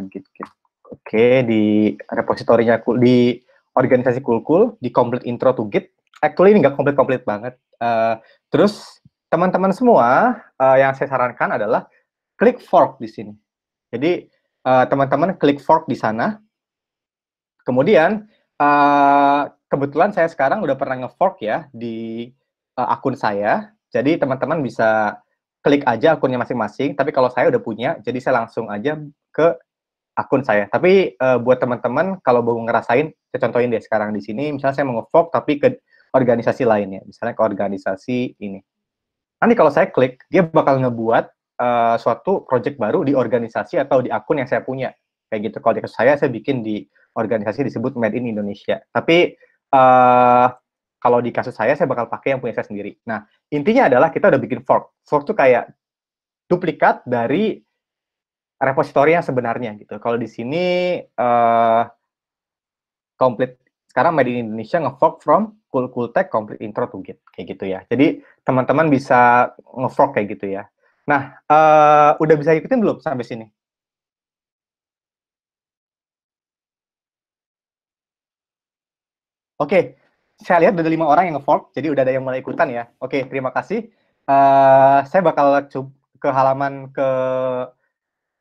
Git. Oke, di repositorinya di organisasi Coolcool, di complete intro to Git. Actually ini nggak komplit banget. Terus teman-teman semua yang saya sarankan adalah klik fork di sini. Jadi teman-teman klik fork di sana. Kemudian kebetulan saya sekarang udah pernah nge-fork ya di akun saya. Jadi teman-teman bisa klik aja akunnya masing-masing. Tapi kalau saya udah punya, jadi saya langsung aja ke akun saya. Tapi buat teman-teman kalau mau ngerasain, saya contohin deh sekarang di sini. Misalnya saya mau nge-fork tapi ke organisasi lainnya, misalnya ke organisasi ini. Nanti kalau saya klik, dia bakal ngebuat suatu project baru di organisasi atau di akun yang saya punya. Kayak gitu. Kalau di kasus saya bikin di organisasi disebut Made in Indonesia. Tapi kalau di kasus saya bakal pakai yang punya saya sendiri. Nah, intinya adalah kita udah bikin fork. Fork tuh kayak duplikat dari repository yang sebenarnya gitu. Kalau di sini complete sekarang Made in Indonesia nge-fork from cool tech complete intro to Git kayak gitu ya. Jadi teman-teman bisa nge-fork kayak gitu ya. Nah, udah bisa ikutin belum sampai sini? Oke, saya lihat ada 5 orang yang nge-fork, jadi udah ada yang mulai ikutan ya. Oke, terima kasih. Saya bakal ke halaman ke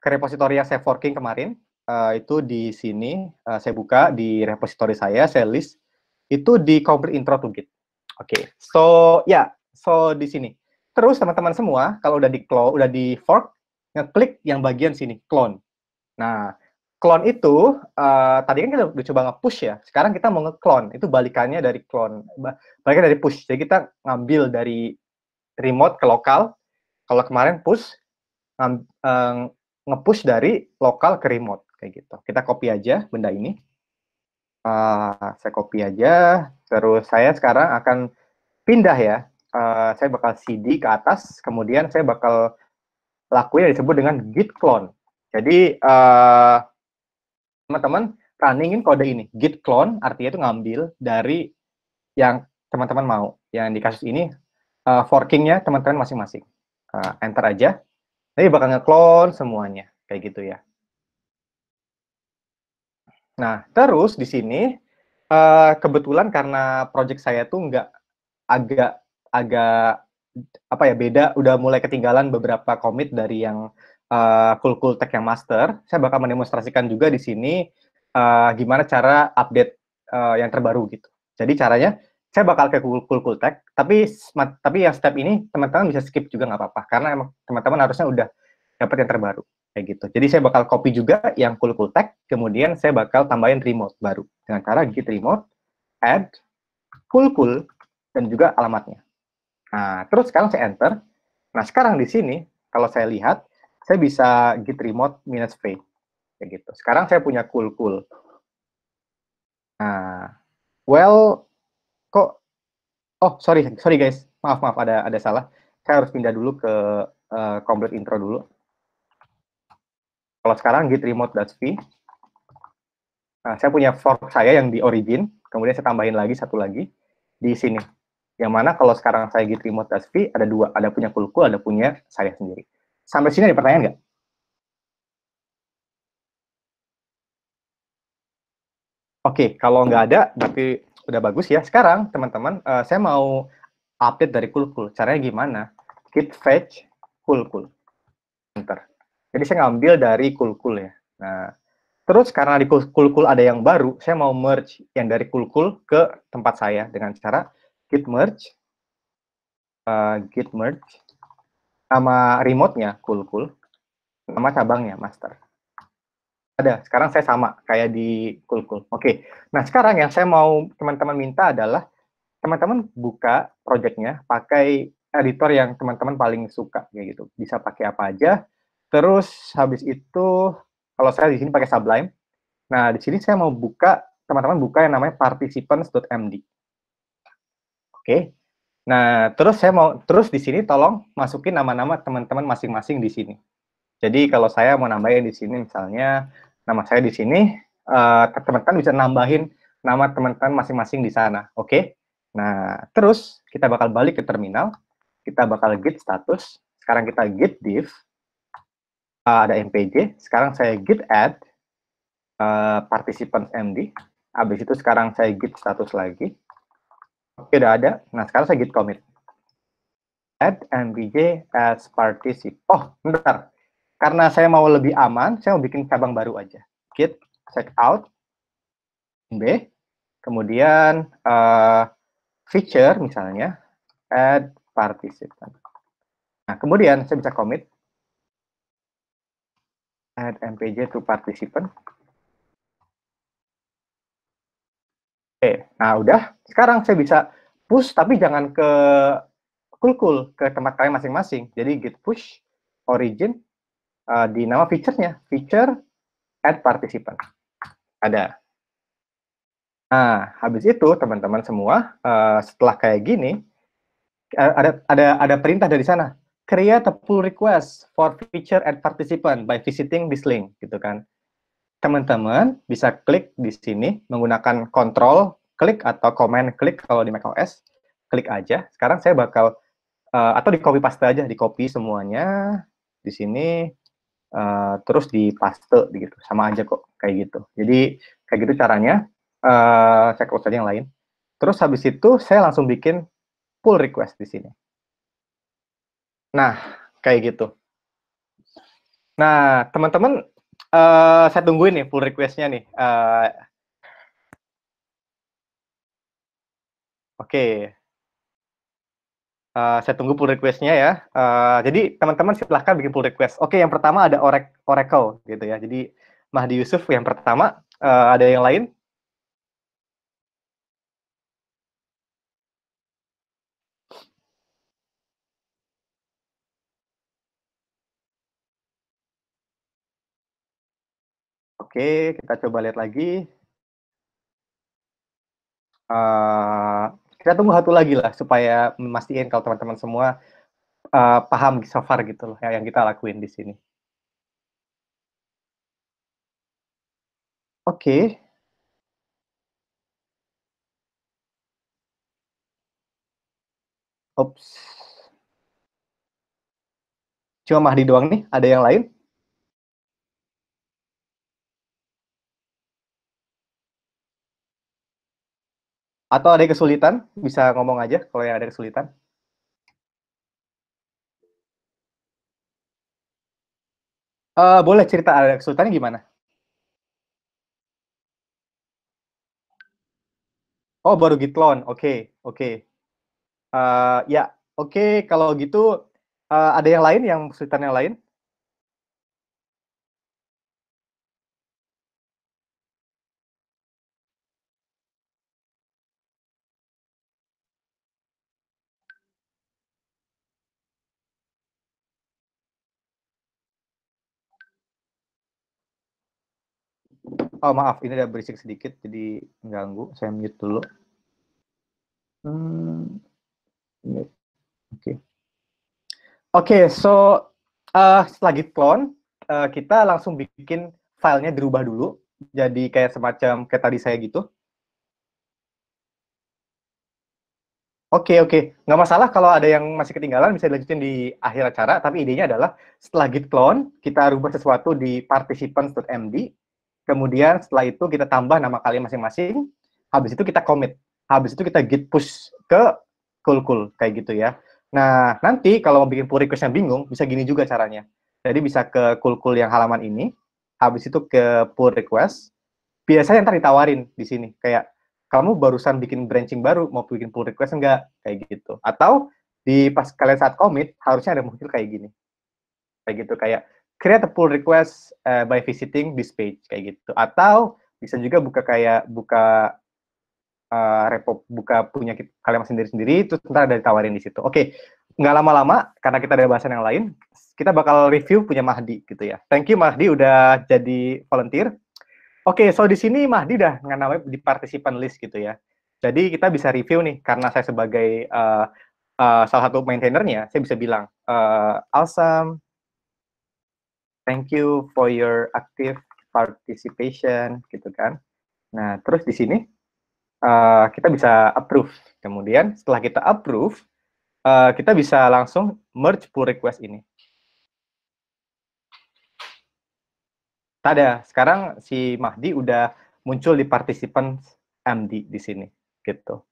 repository yang saya forking kemarin. Itu di sini saya buka di repository saya list itu di complete intro to Git. Oke, so di sini. Terus teman-teman semua kalau udah di fork, ngeklik yang bagian sini clone. Nah, clone itu tadi kan kita udah coba nge-push ya. Sekarang kita mau nge-clone. Itu balikannya dari clone. Balikannya dari push. Jadi kita ngambil dari remote ke lokal. Kalau kemarin push nge-push dari lokal ke remote kayak gitu. Kita copy aja benda ini. Saya copy aja. Terus saya sekarang akan pindah ya. Saya bakal CD ke atas. Kemudian saya bakal lakuin yang disebut dengan git clone. Jadi teman-teman runningin kode ini. Git clone artinya itu ngambil dari yang teman-teman mau. Yang di kasus ini forkingnya teman-teman masing-masing. Enter aja. Nanti bakal nge-clone semuanya. Kayak gitu ya. Nah, terus di sini kebetulan karena project saya tuh nggak agak apa ya beda, udah mulai ketinggalan beberapa commit dari yang cool tech yang master. Saya bakal mendemonstrasikan juga di sini gimana cara update yang terbaru gitu. Jadi caranya saya bakal ke cool tech, tapi yang step ini teman-teman bisa skip juga nggak apa-apa karena emang teman-teman harusnya udah dapat yang terbaru kayak gitu. Jadi saya bakal copy juga yang cool tech, kemudian saya bakal tambahin remote baru dengan cara git remote add cool dan juga alamatnya. Nah, terus sekarang saya enter. Nah, sekarang di sini, kalau saya lihat, saya bisa git remote -v. Kayak gitu. Sekarang saya punya cool. Nah, well, kok, oh, sorry guys. Maaf, ada salah. Saya harus pindah dulu ke complete intro dulu. Kalau sekarang git remote-v. Nah, saya punya fork saya yang di origin, kemudian saya tambahin lagi satu lagi di sini. Yang mana kalau sekarang saya git remote-v, ada dua. Ada punya cool, ada punya saya sendiri. Sampai sini ada pertanyaan nggak? Oke, kalau nggak ada, berarti udah bagus ya. Sekarang, teman-teman, saya mau update dari cool. Caranya gimana? Git fetch cool. Enter. Jadi saya ngambil dari cool ya. Nah, terus karena di cool ada yang baru, saya mau merge yang dari cool ke tempat saya dengan cara git merge nama remote-nya cool, nama cabangnya master. Ada, sekarang saya sama kayak di cool. Oke, nah sekarang yang saya mau teman-teman minta adalah teman-teman buka project-nya pakai editor yang teman-teman paling suka kayak gitu. Bisa pakai apa aja. Terus habis itu kalau saya di sini pakai Sublime. Nah, di sini saya mau buka, teman-teman buka yang namanya participants.md. Oke. Nah, terus di sini tolong masukin nama-nama teman-teman masing-masing di sini. Jadi kalau saya mau nambahin di sini misalnya nama saya di sini, teman-teman bisa nambahin nama teman-teman masing-masing di sana. Oke. Nah, terus kita bakal balik ke terminal, kita bakal git status, sekarang kita git diff, ada mpj, sekarang saya git add participants md, habis itu sekarang saya git status lagi. Oke, udah ada. Nah, sekarang saya git commit. Add mpj as particip. Oh, bentar. Karena saya mau lebih aman, saya mau bikin cabang baru aja. Git checkout b, kemudian feature misalnya add participant. Nah, kemudian saya bisa commit. Add mpj to participant. Oke, nah udah. Sekarang saya bisa push, tapi jangan ke Cool, ke tempat kalian masing-masing. Jadi git push origin di nama feature-nya, feature add participant. Ada. Nah, habis itu teman-teman semua, setelah kayak gini, ada perintah dari sana. Create a pull request for feature add participant by visiting this link, gitu kan. Teman-teman bisa klik di sini menggunakan control klik atau command klik kalau di macOS. Klik aja. Sekarang saya bakal atau di copy paste aja, di copy semuanya di sini terus di paste gitu, sama aja kok kayak gitu. Jadi kayak gitu caranya. Saya close aja yang lain. Terus habis itu saya langsung bikin pull request di sini. Nah, kayak gitu. Nah, teman-teman, saya tungguin nih pull request-nya nih. Oke. Saya tunggu pull request-nya ya. Jadi teman-teman silahkan bikin pull request. Oke, yang pertama ada Oracle gitu ya. Jadi Mahdi Yusuf yang pertama. Ada yang lain? Oke, kita coba lihat lagi. Kita tunggu satu lagi lah supaya memastikan kalau teman-teman semua paham so far gitu loh yang kita lakuin di sini. Oke. Ops. Cuma Mahdi doang nih, ada yang lain? Atau ada yang kesulitan? Bisa ngomong aja kalau yang ada kesulitan. Boleh cerita ada kesulitannya gimana? Oh, baru git clone. Oke. Ya, oke. Kalau gitu, ada yang lain yang kesulitan yang lain? Oh, maaf, ini ada berisik sedikit, jadi mengganggu. Saya mute dulu. Oke. Oke, so setelah git clone, kita langsung bikin filenya dirubah dulu. Jadi kayak semacam kayak tadi saya gitu. Oke. Nggak masalah kalau ada yang masih ketinggalan, bisa dilanjutin di akhir acara, tapi idenya adalah setelah git clone, kita rubah sesuatu di participants.md, kemudian setelah itu kita tambah nama kalian masing-masing, habis itu kita commit, habis itu kita git push ke cool, kayak gitu ya. Nah, nanti kalau mau bikin pull request yang bingung, bisa gini juga caranya. Jadi bisa ke cool yang halaman ini, habis itu ke pull request, biasanya ntar ditawarin di sini, kayak kamu barusan bikin branching baru, mau bikin pull request enggak? Kayak gitu. Atau di pas kalian saat commit, harusnya ada muncul kayak gini. Kayak gitu, kayak create a pull request by visiting this page, kayak gitu. Atau bisa juga buka repo, buka punya kalian sendiri-sendiri, terus ntar ada ditawarin di situ. Oke, nggak lama-lama, karena kita ada bahasan yang lain, kita bakal review punya Mahdi, gitu ya. Thank you Mahdi udah jadi volunteer. Oke, so di sini Mahdi udah namanya di participant list gitu ya. Jadi kita bisa review nih, karena saya sebagai salah satu maintainernya, saya bisa bilang, awesome, thank you for your active participation, gitu kan. Nah, terus di sini kita bisa approve. Kemudian setelah kita approve, kita bisa langsung merge pull request ini. Tada, sekarang si Mahdi udah muncul di participant MD di sini, gitu.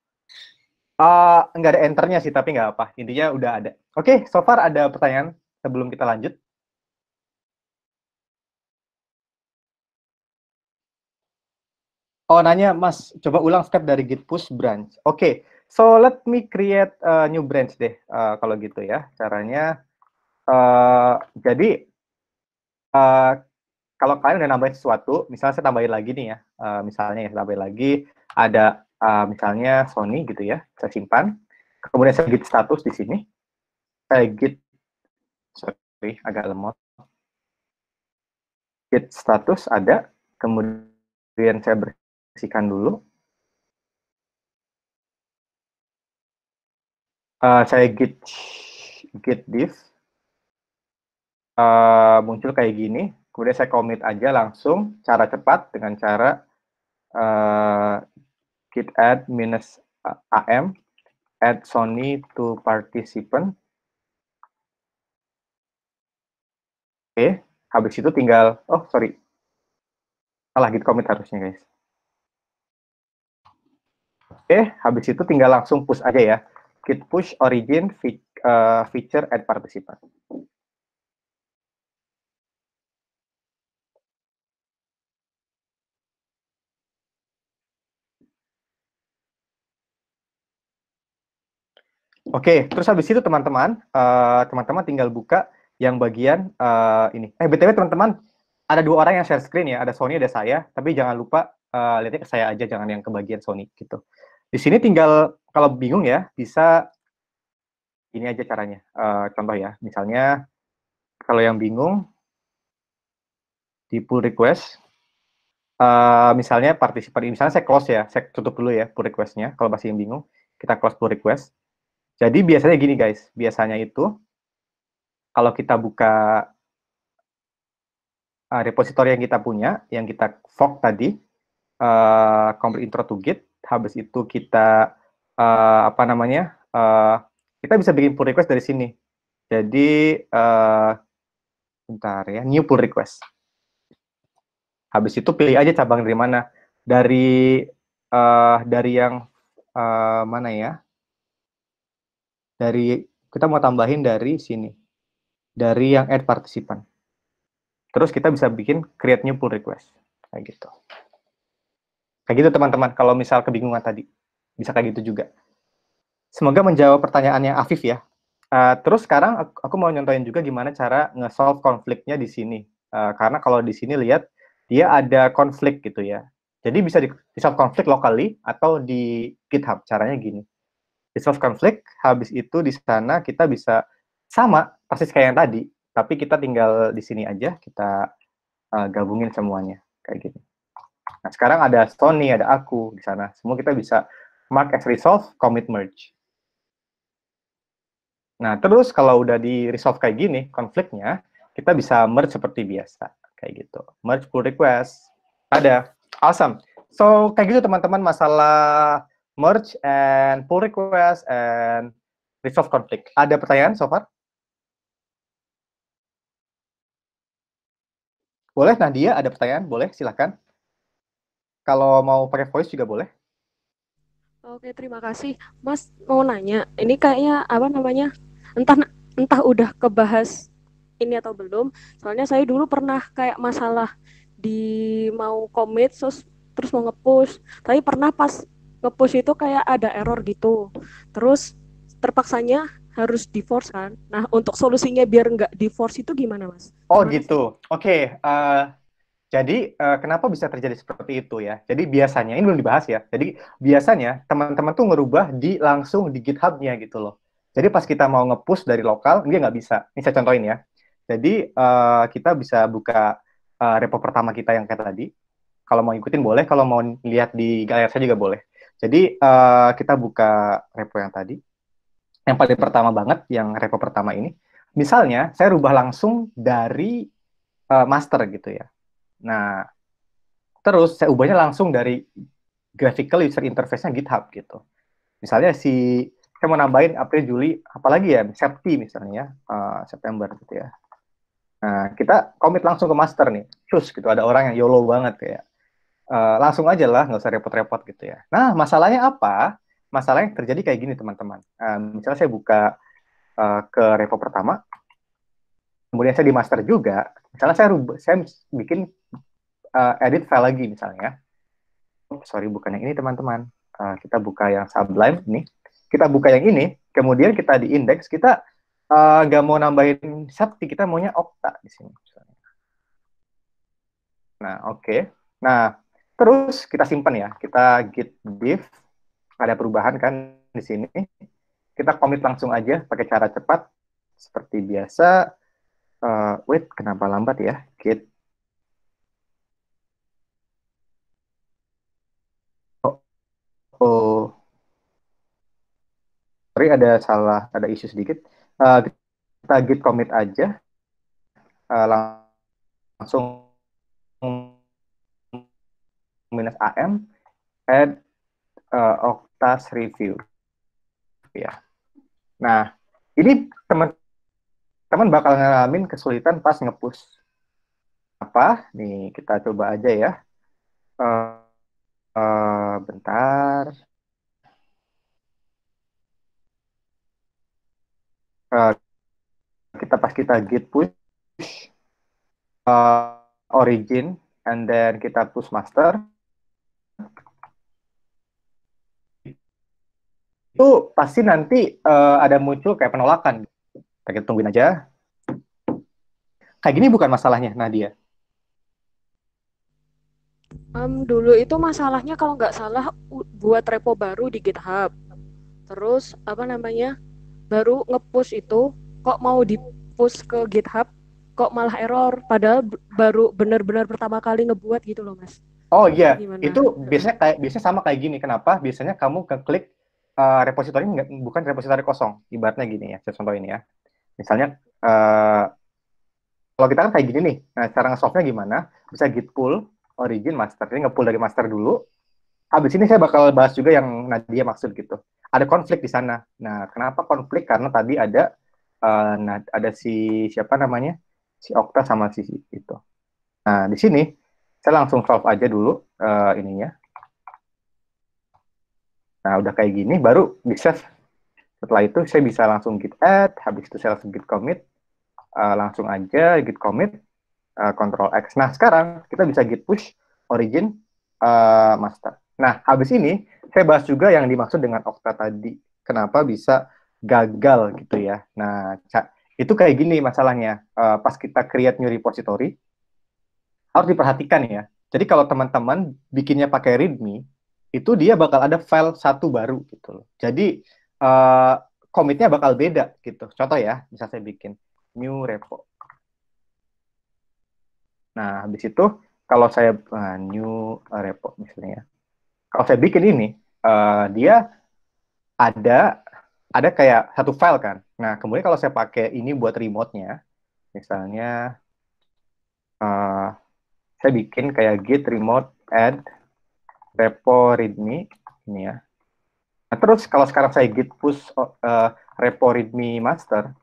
Nggak ada enternya sih, tapi nggak apa. Intinya udah ada. Oke, so far ada pertanyaan sebelum kita lanjut? Oh, nanya, Mas, coba ulang step dari git push branch. Oke, so let me create a new branch deh, kalau gitu ya. Caranya, jadi kalau kalian udah nambahin sesuatu, misalnya saya tambahin lagi nih ya, misalnya ya tambahin lagi ada misalnya Sony gitu ya, saya simpan, kemudian saya git status di sini, saya git, sorry agak lemot, git status ada, kemudian saya bersihkan dulu, saya git diff, muncul kayak gini, kemudian saya commit aja langsung, cara cepat dengan cara git add -am, add Sony to participant. Oke, habis itu tinggal, oh sorry, salah git commit harusnya guys. Oke, habis itu tinggal langsung push aja ya, git push origin feature add participant. Oke, terus habis itu teman-teman tinggal buka yang bagian ini. BTW teman-teman, ada 2 orang yang share screen ya, ada Sony, ada saya, tapi jangan lupa lihatnya ke saya aja, jangan yang ke bagian Sony gitu. Di sini tinggal kalau bingung ya, bisa ini aja caranya. Contoh ya, misalnya kalau yang bingung di pull request, misalnya partisipan, misalnya saya close ya, saya tutup dulu ya pull request-nya. Kalau masih yang bingung, kita close pull request. Jadi biasanya gini guys, biasanya itu kalau kita buka repositori yang kita punya, yang kita fork tadi, complete intro to Git, habis itu kita kita bisa bikin pull request dari sini. Jadi bentar ya, new pull request. Habis itu pilih aja cabang dari mana, dari yang mana ya? Dari kita mau tambahin dari sini, dari yang add participant. Terus kita bisa bikin create new pull request, kayak gitu. Kayak gitu teman-teman, kalau misal kebingungan tadi, bisa kayak gitu juga. Semoga menjawab pertanyaannya Afif ya. Terus sekarang aku mau nyontohin juga gimana cara nge-solve konfliknya di sini. Karena kalau di sini lihat, dia ada konflik gitu ya. Jadi bisa di-solve konflik locally atau di GitHub. Caranya gini. Di-solve konflik, habis itu di sana kita bisa sama, persis kayak yang tadi, tapi kita tinggal di sini aja, kita gabungin semuanya. Kayak gitu. Nah, sekarang ada Sony, ada aku di sana. Semua kita bisa mark as resolve, commit merge. Nah, terus kalau udah di resolve kayak gini, konfliknya, kita bisa merge seperti biasa. Kayak gitu. Merge pull request. Ada. Awesome. So, kayak gitu teman-teman masalah merge and pull request and resolve conflict. Ada pertanyaan so far? Boleh, Nadia, ada pertanyaan? Boleh, silakan. Kalau mau pakai voice juga boleh. Oke, terima kasih. Mas mau nanya, ini kayaknya apa namanya? Entah udah kebahas ini atau belum. Soalnya saya dulu pernah kayak masalah di mau commit terus mau nge-push. Tapi pernah pas nge-push itu kayak ada error gitu. Terus terpaksanya harus di-force kan. Nah, untuk solusinya biar nggak di-force itu gimana, Mas? Oh, gitu. Oke, jadi kenapa bisa terjadi seperti itu ya? Jadi biasanya, ini belum dibahas ya, jadi biasanya teman-teman tuh ngerubah langsung di GitHub-nya gitu loh. Jadi pas kita mau nge-push dari lokal, dia nggak bisa. Ini saya contohin ya. Jadi kita bisa buka repo pertama kita yang kayak tadi. Kalau mau ikutin boleh, kalau mau lihat di layar saya juga boleh. Jadi kita buka repo yang tadi. Yang paling pertama banget, yang repo pertama ini. Misalnya, saya rubah langsung dari master gitu ya. Nah, terus saya ubahnya langsung dari graphical user interface-nya GitHub gitu. Misalnya saya mau nambahin April, Juli, apalagi ya, Septi misalnya, September gitu ya. Nah, kita commit langsung ke master nih, cus gitu, ada orang yang YOLO banget kayak. Langsung aja lah, nggak usah repot-repot gitu ya. Nah, masalahnya apa? Masalahnya terjadi kayak gini teman-teman. Misalnya saya buka ke repo pertama, kemudian saya di master juga, misalnya saya bikin edit file lagi misalnya. Sorry, bukan yang ini teman-teman. Kita buka yang Sublime ini. Kita buka yang ini, kemudian kita di index, kita nggak mau nambahin Septi, kita maunya Okta di sini. Nah, oke. Nah, terus kita simpan ya. Kita git diff, ada perubahan kan di sini. Kita commit langsung aja pakai cara cepat seperti biasa. Wait, kenapa lambat ya? Git. Oh, sorry ada salah, ada isu sedikit. Kita git commit aja. Langsung -am add Octas review ya. Nah, ini teman-teman bakal ngalamin kesulitan pas nge-push. Apa? Nih, kita coba aja ya. Bentar. Pas kita git push origin and then kita push master, itu pasti nanti ada muncul kayak penolakan. Kita tungguin aja. Kayak gini bukan masalahnya, Nadia? Dulu itu masalahnya kalau nggak salah buat repo baru di GitHub. Terus apa namanya? Baru nge-push itu kok mau di-push ke GitHub kok malah error padahal baru benar-benar pertama kali ngebuat gitu loh, Mas. Oh iya, Gimana? itu biasanya sama kayak gini. Kenapa? Biasanya kamu klik repositori bukan repositori kosong. Ibaratnya gini ya, saya contoh ini ya. Misalnya kalau kita kan kayak gini nih. Nah, cara nge-solve-nya gimana? Bisa git pull origin master. Ini nge-pull dari master dulu. Habis ini saya bakal bahas juga yang Nadia maksud gitu. Ada konflik di sana. Nah, kenapa konflik? Karena tadi ada si siapa namanya? Si Okta sama si itu. Nah, di sini saya langsung solve aja dulu ininya. Nah, udah kayak gini, baru di-save. Setelah itu saya bisa langsung git add, habis itu saya langsung git commit, langsung aja git commit, Ctrl X. Nah, sekarang kita bisa git push origin master. Nah, habis ini saya bahas juga yang dimaksud dengan Okta tadi. Kenapa bisa gagal gitu ya. Nah, itu kayak gini masalahnya. Pas kita create new repository, harus diperhatikan ya. Jadi kalau teman-teman bikinnya pakai readme, itu dia bakal ada file satu baru gitu loh. Jadi commit-nya bakal beda gitu. Contoh ya, bisa saya bikin new repo. Nah, habis itu kalau saya new repo misalnya, kalau saya bikin ini, dia ada kayak satu file kan. Nah, kemudian kalau saya pakai ini buat remote-nya, misalnya saya bikin kayak git remote add repo readme ini ya. Nah, terus kalau sekarang saya git push repo readme master,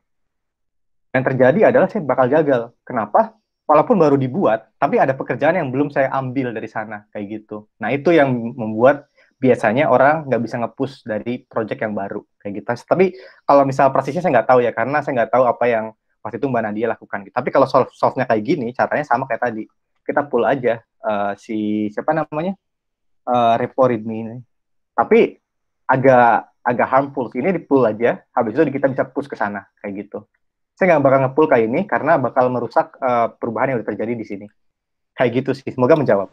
yang terjadi adalah saya bakal gagal. Kenapa? Walaupun baru dibuat, tapi ada pekerjaan yang belum saya ambil dari sana, kayak gitu. Nah, itu yang membuat biasanya orang nggak bisa nge-push dari project yang baru, kayak gitu. Tapi kalau misal persisnya saya nggak tahu ya, karena saya nggak tahu apa yang waktu itu Mbak Nadia lakukan. Tapi kalau solve-nya kayak gini, caranya sama kayak tadi. Kita pull aja siapa namanya? Repo readme ini. Tapi agak harmful. Ini di-pull aja, habis itu kita bisa push ke sana, kayak gitu. Saya nggak bakal nge-pull kayak ini karena bakal merusak perubahan yang udah terjadi di sini. Kayak gitu sih. Semoga menjawab.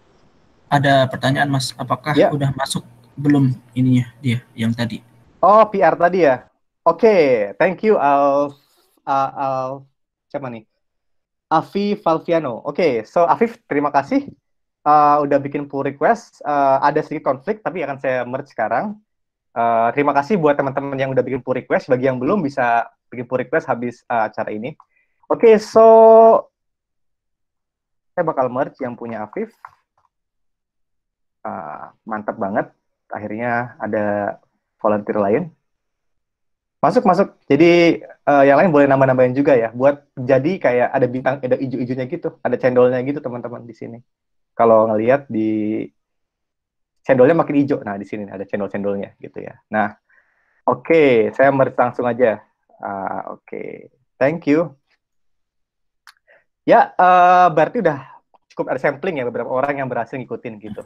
Ada pertanyaan, Mas. Apakah udah masuk belum ininya dia yang tadi? Oh, PR tadi ya. Oke, thank you siapa nih? Afif Valviano. Oke, so Afif, terima kasih udah bikin pull request. Ada sedikit konflik, tapi akan saya merge sekarang. Terima kasih buat teman-teman yang udah bikin pull request. Bagi yang belum bisa bikin pull request habis acara ini. Oke, so saya bakal merge yang punya Afif. Mantap banget. Akhirnya ada volunteer lain. Masuk. Jadi yang lain boleh nambah-nambahin juga ya. Buat jadi kayak ada bintang, ada hijau-hijaunya gitu. Ada cendolnya gitu teman-teman di sini. Kalau ngelihat di cendolnya makin hijau. Nah, di sini ada cendol-cendolnya gitu ya. Nah, oke, saya merge langsung aja. Oke, thank you. Ya, berarti udah cukup ada sampling ya beberapa orang yang berhasil ngikutin gitu.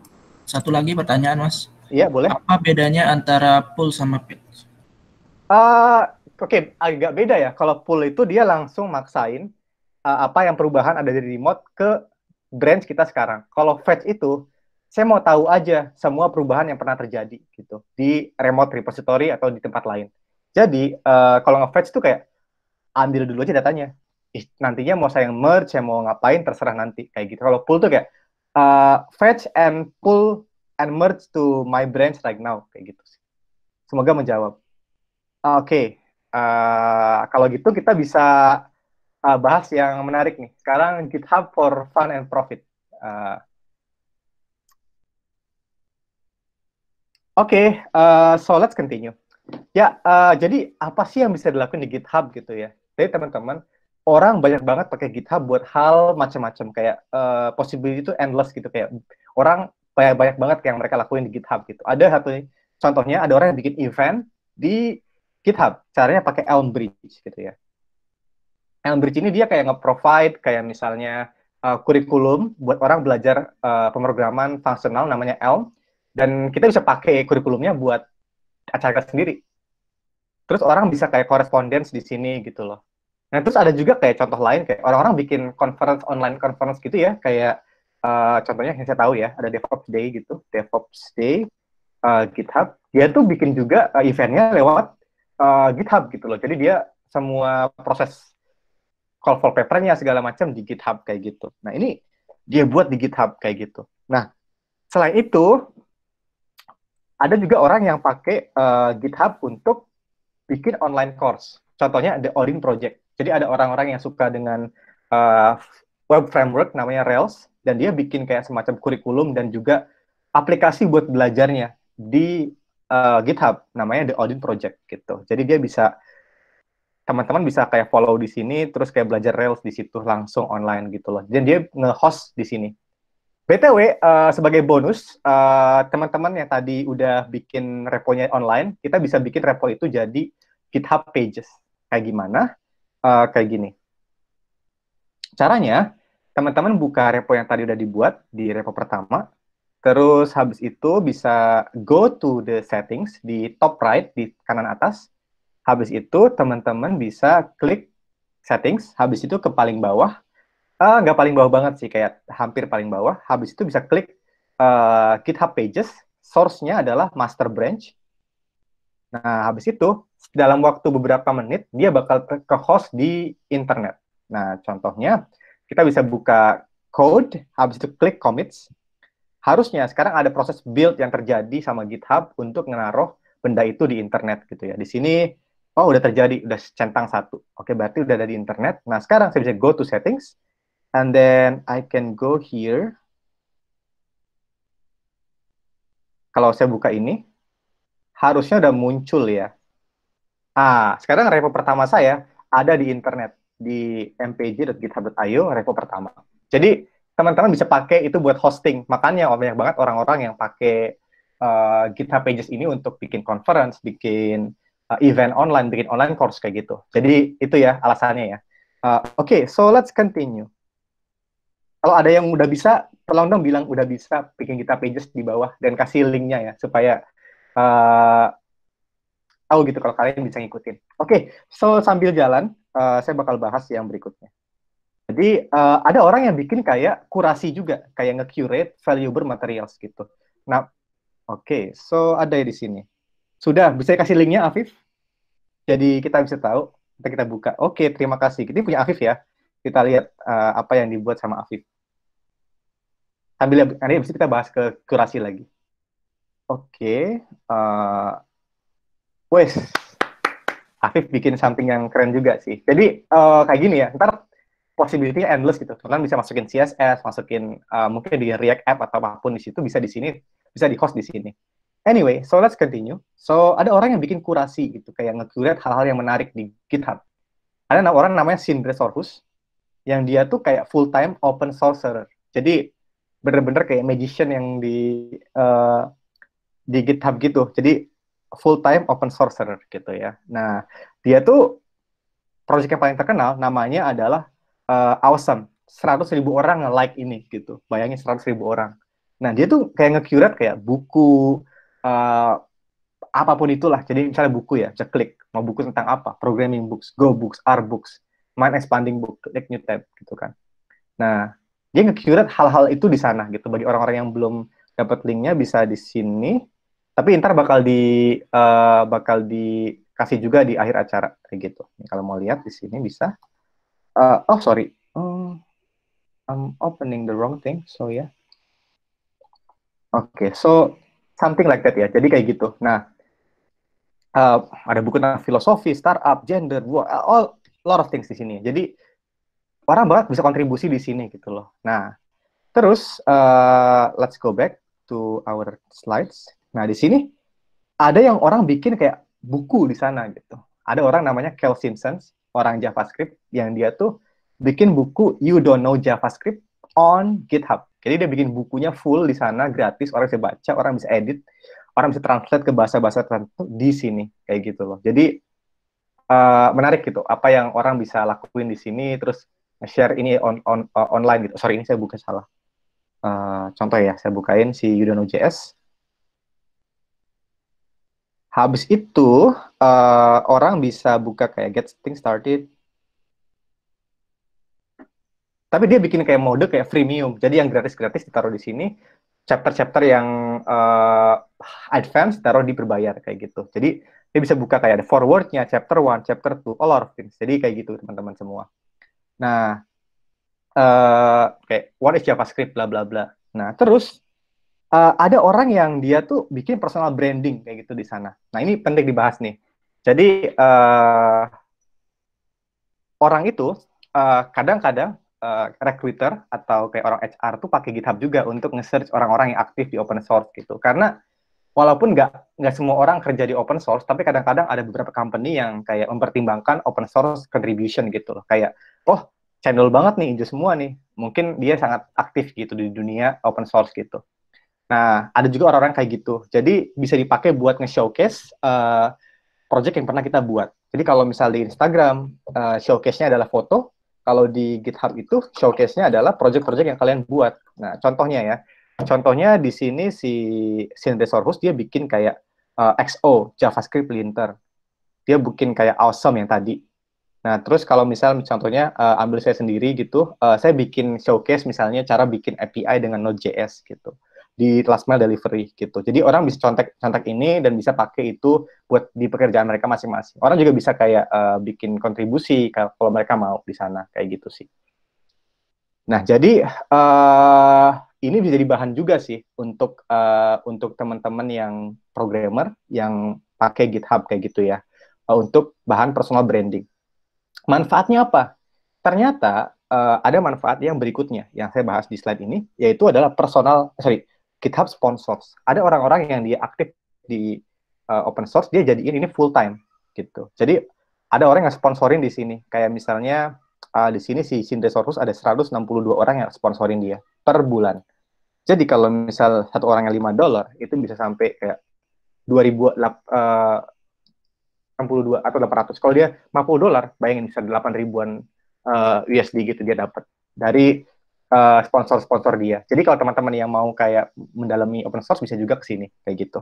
Satu lagi pertanyaan, Mas. Iya, boleh. Apa bedanya antara pull sama pitch? Oke, agak beda ya. Kalau pull itu dia langsung maksain apa yang perubahan ada dari remote ke branch kita sekarang. Kalau fetch itu, saya mau tahu aja semua perubahan yang pernah terjadi gitu di remote repository atau di tempat lain. Jadi kalau nge-fetch itu kayak ambil dulu aja datanya. Nantinya mau saya merge, saya mau ngapain terserah nanti kayak gitu. Kalau pull tuh kayak fetch and pull and merge to my branch right now kayak gitu. Semoga menjawab. Oke. Kalau gitu kita bisa bahas yang menarik nih. Sekarang GitHub for fun and profit. So let's continue. Ya, jadi apa sih yang bisa dilakukan di GitHub gitu ya? Jadi teman-teman, orang banyak banget pakai GitHub buat hal macam-macam kayak possibility itu endless gitu kayak orang banyak banget yang mereka lakuin di GitHub gitu. Ada satu contohnya ada orang yang bikin event di GitHub, caranya pakai Elm Bridge gitu ya. Elm Bridge ini dia kayak nge-provide kayak misalnya kurikulum buat orang belajar pemrograman fungsional namanya Elm, dan kita bisa pakai kurikulumnya buat acara sendiri. Terus orang bisa kayak correspondence di sini gitu loh. Nah, terus ada juga kayak contoh lain kayak orang-orang bikin online conference gitu ya, kayak contohnya yang saya tahu ya, ada DevOps Day gitu, DevOps Day GitHub. Dia tuh bikin juga eventnya lewat GitHub gitu loh. Jadi dia semua proses call for paper-nya segala macam di GitHub kayak gitu. Nah, ini dia buat di GitHub kayak gitu. Nah, selain itu ada juga orang yang pakai GitHub untuk bikin online course. Contohnya The Odin Project. Jadi ada orang-orang yang suka dengan web framework namanya Rails, dan dia bikin kayak semacam kurikulum dan juga aplikasi buat belajarnya di GitHub, namanya The Odin Project gitu. Jadi dia bisa, teman-teman bisa kayak follow di sini, terus kayak belajar Rails di situ langsung online gitu loh. Dan dia nge-host di sini. BTW, sebagai bonus, teman-teman yang tadi udah bikin reponya online, kita bisa bikin repo itu jadi GitHub Pages. Kayak gimana? Kayak gini. Caranya, teman-teman buka repo yang tadi udah dibuat di repo pertama, terus habis itu bisa go to the settings di top right, di kanan atas. Habis itu, teman-teman bisa klik settings, habis itu ke paling bawah, nggak paling bawah banget sih, kayak hampir paling bawah. Habis itu bisa klik GitHub Pages, source-nya adalah master branch. Nah, habis itu, dalam waktu beberapa menit, dia bakal ke host di internet. Nah, contohnya, kita bisa buka code, habis itu klik commits. Harusnya sekarang ada proses build yang terjadi sama GitHub untuk menaruh benda itu di internet gitu ya. Di sini, oh udah terjadi, udah centang satu. Oke, berarti udah ada di internet. Nah, sekarang saya bisa go to settings, and then I can go here. Kalau saya buka ini, harusnya udah muncul ya. Sekarang repo pertama saya ada di internet, di mpg.github.io, repo pertama. Jadi, teman-teman bisa pakai itu buat hosting. Makanya banyak banget orang-orang yang pakai GitHub Pages ini untuk bikin conference, bikin event online, bikin online course kayak gitu. Jadi, itu ya alasannya ya. Oke, so let's continue. Kalau ada yang udah bisa, tolong dong bilang udah bisa bikin GitHub Pages di bawah dan kasih linknya ya, supaya tahu gitu kalau kalian bisa ngikutin. Oke, so sambil jalan, saya bakal bahas yang berikutnya. Jadi, ada orang yang bikin kayak kurasi juga, kayak nge-curate valuable materials gitu. Nah, oke, so ada di sini. Sudah, bisa kasih linknya, Afif? Jadi kita bisa tahu, kita buka. Oke, terima kasih. Ini punya Afif ya. Kita lihat apa yang dibuat sama Afif. Sambil nanti habis itu kita bahas ke kurasi lagi. Oke. Wes, Afif bikin something yang keren juga sih. Jadi kayak gini ya, ntar possibility-nya endless gitu. Kalian bisa masukin CSS, masukin mungkin di React App atau apapun di situ, bisa di sini, bisa di host di sini. Anyway, so let's continue. So ada orang yang bikin kurasi gitu, kayak nge-curate hal-hal yang menarik di GitHub. Ada orang namanya Sindre Sorhus, yang dia tuh kayak full-time open sourcer. Jadi bener-bener kayak magician yang di GitHub gitu. Jadi full-time open sourcer gitu ya. Nah, dia tuh project yang paling terkenal namanya adalah Awesome. 100.000 orang nge-like ini gitu. Bayangin 100.000 orang. Nah, dia tuh kayak nge-curate kayak buku, apapun itulah. Jadi misalnya buku ya, bisa klik. Mau buku tentang apa? Programming books, Go books, R books, Mind Expanding book, klik new tab gitu kan. Nah, dia nge-curate hal-hal itu di sana gitu. Bagi orang-orang yang belum dapat linknya bisa di sini. Tapi ntar bakal dikasih juga di akhir acara kayak gitu. Kalau mau lihat di sini bisa. Oh sorry, I'm opening the wrong thing. So ya. Oke, so something like that ya. Jadi kayak gitu. Nah, ada buku tentang filosofi, startup, gender, all lot of things di sini. Jadi orang banget bisa kontribusi di sini gitu loh. Nah, terus let's go back to our slides. Nah, di sini ada yang orang bikin kayak buku di sana gitu. Ada orang namanya Kel Simpson, orang JavaScript, yang dia tuh bikin buku You Don't Know JavaScript on GitHub. Jadi dia bikin bukunya full di sana, gratis, orang bisa baca, orang bisa edit, orang bisa translate ke bahasa-bahasa tertentu di sini, kayak gitu loh. Jadi menarik gitu, apa yang orang bisa lakuin di sini, terus share ini online gitu. Sorry, ini saya buka salah. Contoh ya, saya bukain si You Don't Know JS. Habis itu, orang bisa buka kayak get things started. Tapi dia bikin kayak mode kayak freemium. Jadi yang gratis-gratis ditaruh di sini. Chapter-chapter yang advance taruh di berbayar kayak gitu. Jadi dia bisa buka kayak ada forward-nya, chapter 1, chapter 2, all of things. Jadi kayak gitu teman-teman semua. Nah, kayak what is JavaScript, bla bla bla. Nah, terus ada orang yang dia tuh bikin personal branding kayak gitu di sana. Nah, ini penting dibahas nih. Jadi orang itu kadang-kadang recruiter atau kayak orang HR tuh pakai GitHub juga untuk nge-search orang-orang yang aktif di open source gitu. Karena walaupun nggak semua orang kerja di open source, tapi kadang-kadang ada beberapa company yang kayak mempertimbangkan open source contribution gitu loh. Kayak, oh, channel banget nih, hijau semua nih. Mungkin dia sangat aktif gitu di dunia open source gitu. Nah, ada juga orang-orang kayak gitu. Jadi bisa dipakai buat nge-showcase project yang pernah kita buat. Jadi kalau misal di Instagram, showcase-nya adalah foto. Kalau di GitHub itu, showcase-nya adalah project-project yang kalian buat. Nah, contohnya ya. Contohnya di sini si Sindre Sorhus, dia bikin kayak XO, JavaScript linter. Dia bikin kayak awesome yang tadi. Nah, terus kalau misal contohnya ambil saya sendiri gitu, saya bikin showcase misalnya cara bikin API dengan Node.js gitu di last mile delivery gitu. Jadi orang bisa contek ini dan bisa pakai itu buat di pekerjaan mereka masing-masing. Orang juga bisa kayak bikin kontribusi kalau mereka mau di sana kayak gitu sih. Nah, jadi ini bisa jadi bahan juga sih untuk teman-teman yang programmer yang pakai GitHub kayak gitu ya, untuk bahan personal branding. Manfaatnya apa? Ternyata ada manfaat yang berikutnya yang saya bahas di slide ini, yaitu adalah GitHub sponsors. Ada orang-orang yang dia aktif di open source, dia jadiin ini full time gitu. Jadi ada orang yang sponsorin di sini. Kayak misalnya di sini si Sindre Sorhus ada 162 orang yang sponsorin dia per bulan. Jadi kalau misal satu orang yang $5, itu bisa sampai kayak 2000 62 atau 800. Kalau dia $50, bayangin bisa 8 ribuan USD gitu dia dapat dari sponsor-sponsor dia. Jadi kalau teman-teman yang mau kayak mendalami open source bisa juga ke sini kayak gitu.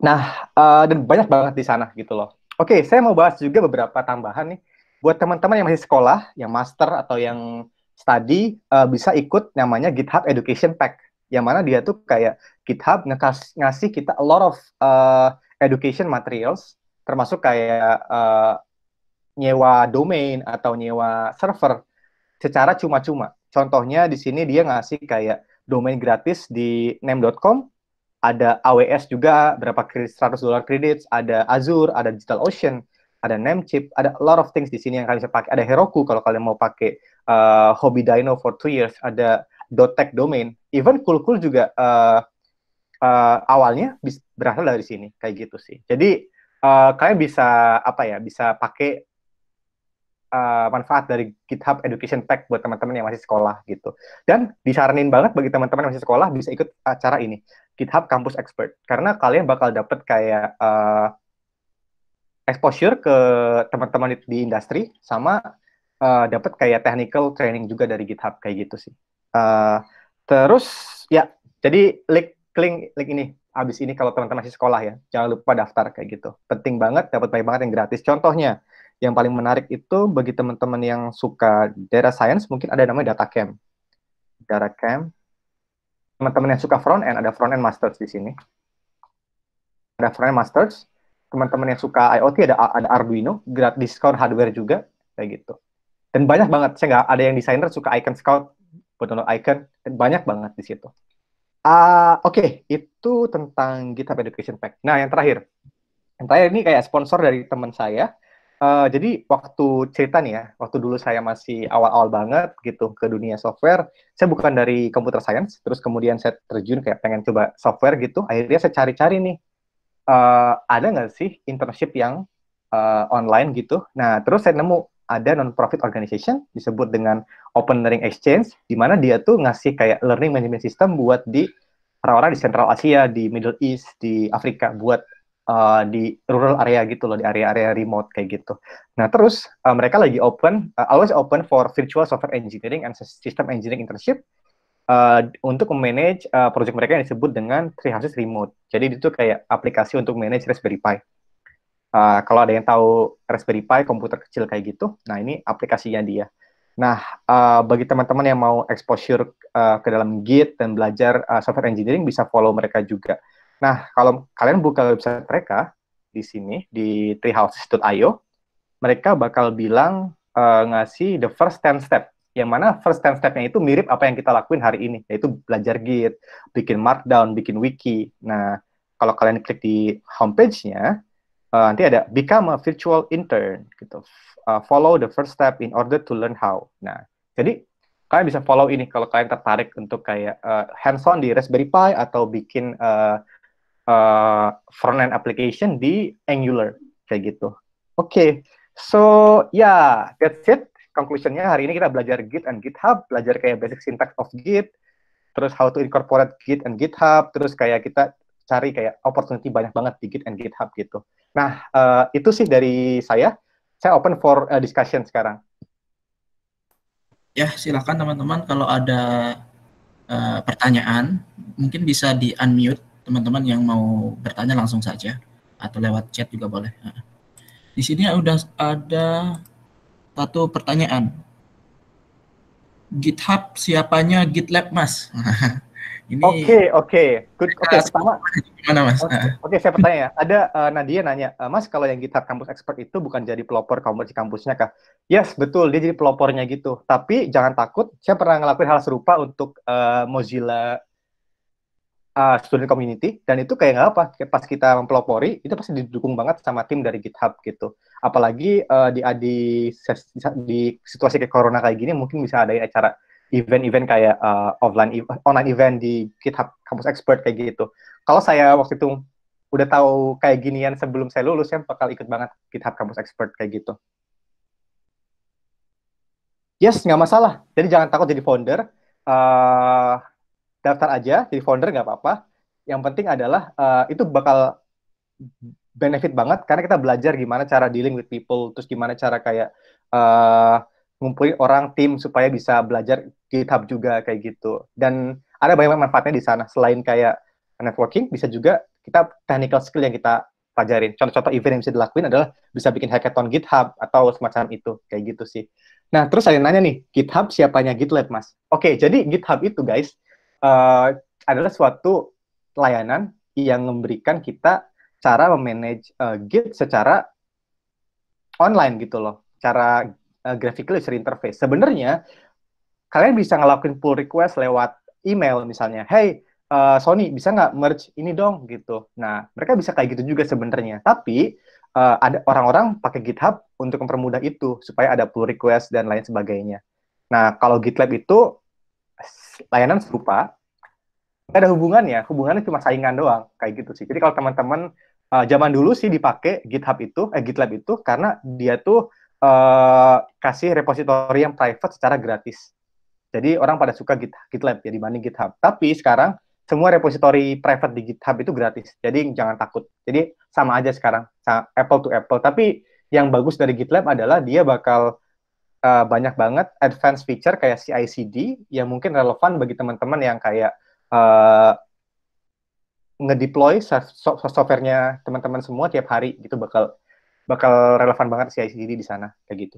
Nah, dan banyak banget di sana gitu loh. Oke, saya mau bahas juga beberapa tambahan nih buat teman-teman yang masih sekolah, yang master atau yang study, bisa ikut namanya GitHub Education Pack, yang mana dia tuh kayak GitHub ngasih kita a lot of education materials, termasuk kayak nyewa domain atau nyewa server secara cuma-cuma. Contohnya di sini dia ngasih kayak domain gratis di name.com, ada AWS juga berapa kredit, $100 kredit, ada Azure, ada DigitalOcean, ada Namecheap, ada a lot of things di sini yang kalian bisa pakai. Ada Heroku kalau kalian mau pakai Hobby Dino for 2 years, ada .tech domain, even Cool juga awalnya berasal dari sini kayak gitu sih. Jadi kalian bisa bisa pakai manfaat dari GitHub Education Pack buat teman-teman yang masih sekolah gitu. Dan disaranin banget bagi teman-teman yang masih sekolah bisa ikut acara ini, GitHub Campus Expert, karena kalian bakal dapet kayak exposure ke teman-teman di industri, sama dapet kayak technical training juga dari GitHub kayak gitu sih. Terus ya, jadi link ini abis ini kalau teman-teman masih sekolah ya, jangan lupa daftar kayak gitu. Penting banget, dapat banyak banget yang gratis. Contohnya yang paling menarik itu bagi teman-teman yang suka data science, mungkin ada namanya data camp. Data camp. Teman-teman yang suka front end, ada front end masters di sini. Ada front end masters. Teman-teman yang suka IoT ada Arduino, diskon hardware juga, kayak gitu. Dan banyak banget, saya nggak ada yang desainer suka Icon Scout, buat download icon, dan banyak banget di situ. Oke, itu tentang GitHub Education Pack. Nah, yang terakhir ini kayak sponsor dari teman saya. Jadi waktu cerita nih ya, waktu dulu saya masih awal-awal banget gitu ke dunia software, saya bukan dari computer science, terus kemudian saya terjun kayak pengen coba software gitu. Akhirnya saya cari-cari nih, ada nggak sih internship yang online gitu. Nah, terus saya nemu ada non-profit organization disebut dengan Open Learning Exchange, di mana dia tuh ngasih kayak learning management system buat di orang-orang di Central Asia, di Middle East, di Afrika, buat di rural area gitu loh, di area-area remote kayak gitu. Nah, terus mereka lagi always open for virtual software engineering and system engineering internship untuk memanage project mereka yang disebut dengan Treehouses Remote. Jadi itu kayak aplikasi untuk manage Raspberry Pi. Kalau ada yang tahu Raspberry Pi, komputer kecil kayak gitu, nah ini aplikasinya dia. Nah, bagi teman-teman yang mau exposure ke dalam Git dan belajar software engineering, bisa follow mereka juga. Nah, kalau kalian buka website mereka, di sini, di treehouses.io, mereka bakal bilang ngasih the first 10 step, yang mana first 10 step-nya itu mirip apa yang kita lakuin hari ini, yaitu belajar Git, bikin Markdown, bikin wiki. Nah, kalau kalian klik di homepage-nya, nanti ada become a virtual intern gitu. Follow the first step in order to learn how. Nah, jadi kalian bisa follow ini kalau kalian tertarik untuk kayak hands-on di Raspberry Pi atau bikin front-end application di Angular kayak gitu. Oke, so that's it. Conclusion-nya hari ini kita belajar Git and GitHub, belajar kayak basic syntax of Git, terus how to incorporate Git and GitHub, terus kayak kita cari kayak opportunity banyak banget di Git and GitHub gitu. Nah, itu sih dari saya. Saya open for discussion sekarang. Ya, silakan teman-teman kalau ada pertanyaan, mungkin bisa di-unmute teman-teman yang mau bertanya langsung saja atau lewat chat juga boleh. Di sini udah ada satu pertanyaan. GitHub siapanya GitLab, Mas? Ini Oke. Pertama, gimana, Mas? Oke, saya bertanya ya. Ada Nadia nanya, Mas, kalau yang GitHub Campus Expert itu bukan jadi pelopor kampusnya kah? Yes, betul, dia jadi pelopornya gitu. Tapi jangan takut, saya pernah ngelakuin hal serupa untuk Mozilla student community, dan itu kayak nggak apa, pas kita mempelopori, itu pasti didukung banget sama tim dari GitHub gitu. Apalagi di situasi kayak corona kayak gini, mungkin bisa ada acara event-event kayak online event di GitHub Campus Expert kayak gitu. Kalau saya waktu itu udah tahu kayak ginian sebelum saya lulus, saya bakal ikut banget GitHub Campus Expert kayak gitu. Yes, nggak masalah. Jadi jangan takut jadi founder. Daftar aja jadi founder, nggak apa-apa. Yang penting adalah itu bakal benefit banget karena kita belajar gimana cara dealing with people, terus gimana cara kayak ngumpulin orang tim supaya bisa belajar GitHub juga kayak gitu. Dan ada banyak manfaatnya di sana. Selain kayak networking, bisa juga kita technical skill yang kita pelajarin. Contoh-contoh event yang bisa dilakuin adalah bisa bikin hackathon GitHub atau semacam itu, kayak gitu sih. Nah, terus saya nanya nih, GitHub siapanya GitLab, Mas? Oke, jadi GitHub itu, guys, adalah suatu layanan yang memberikan kita cara memanage Git secara online gitu loh, cara graphical user interface. Sebenarnya kalian bisa ngelakuin pull request lewat email misalnya, hey Sony bisa nggak merge ini dong gitu. Nah, mereka bisa kayak gitu juga sebenarnya. Tapi ada orang-orang pakai GitHub untuk mempermudah itu supaya ada pull request dan lain sebagainya. Nah, kalau GitLab itu layanan serupa, nggak ada hubungannya cuma saingan doang, kayak gitu sih. Jadi kalau teman-teman zaman dulu sih dipakai GitLab itu karena dia tuh kasih repositori yang private secara gratis. Jadi orang pada suka GitLab ya dibanding GitHub. Tapi sekarang semua repositori private di GitHub itu gratis. Jadi jangan takut. Jadi sama aja sekarang, apple to apple. Tapi yang bagus dari GitLab adalah dia bakal banyak banget advanced feature kayak CI/CD yang mungkin relevan bagi teman-teman yang kayak ngedeploy softwarenya teman-teman semua tiap hari gitu, bakal bakal relevan banget CI/CD di sana kayak gitu.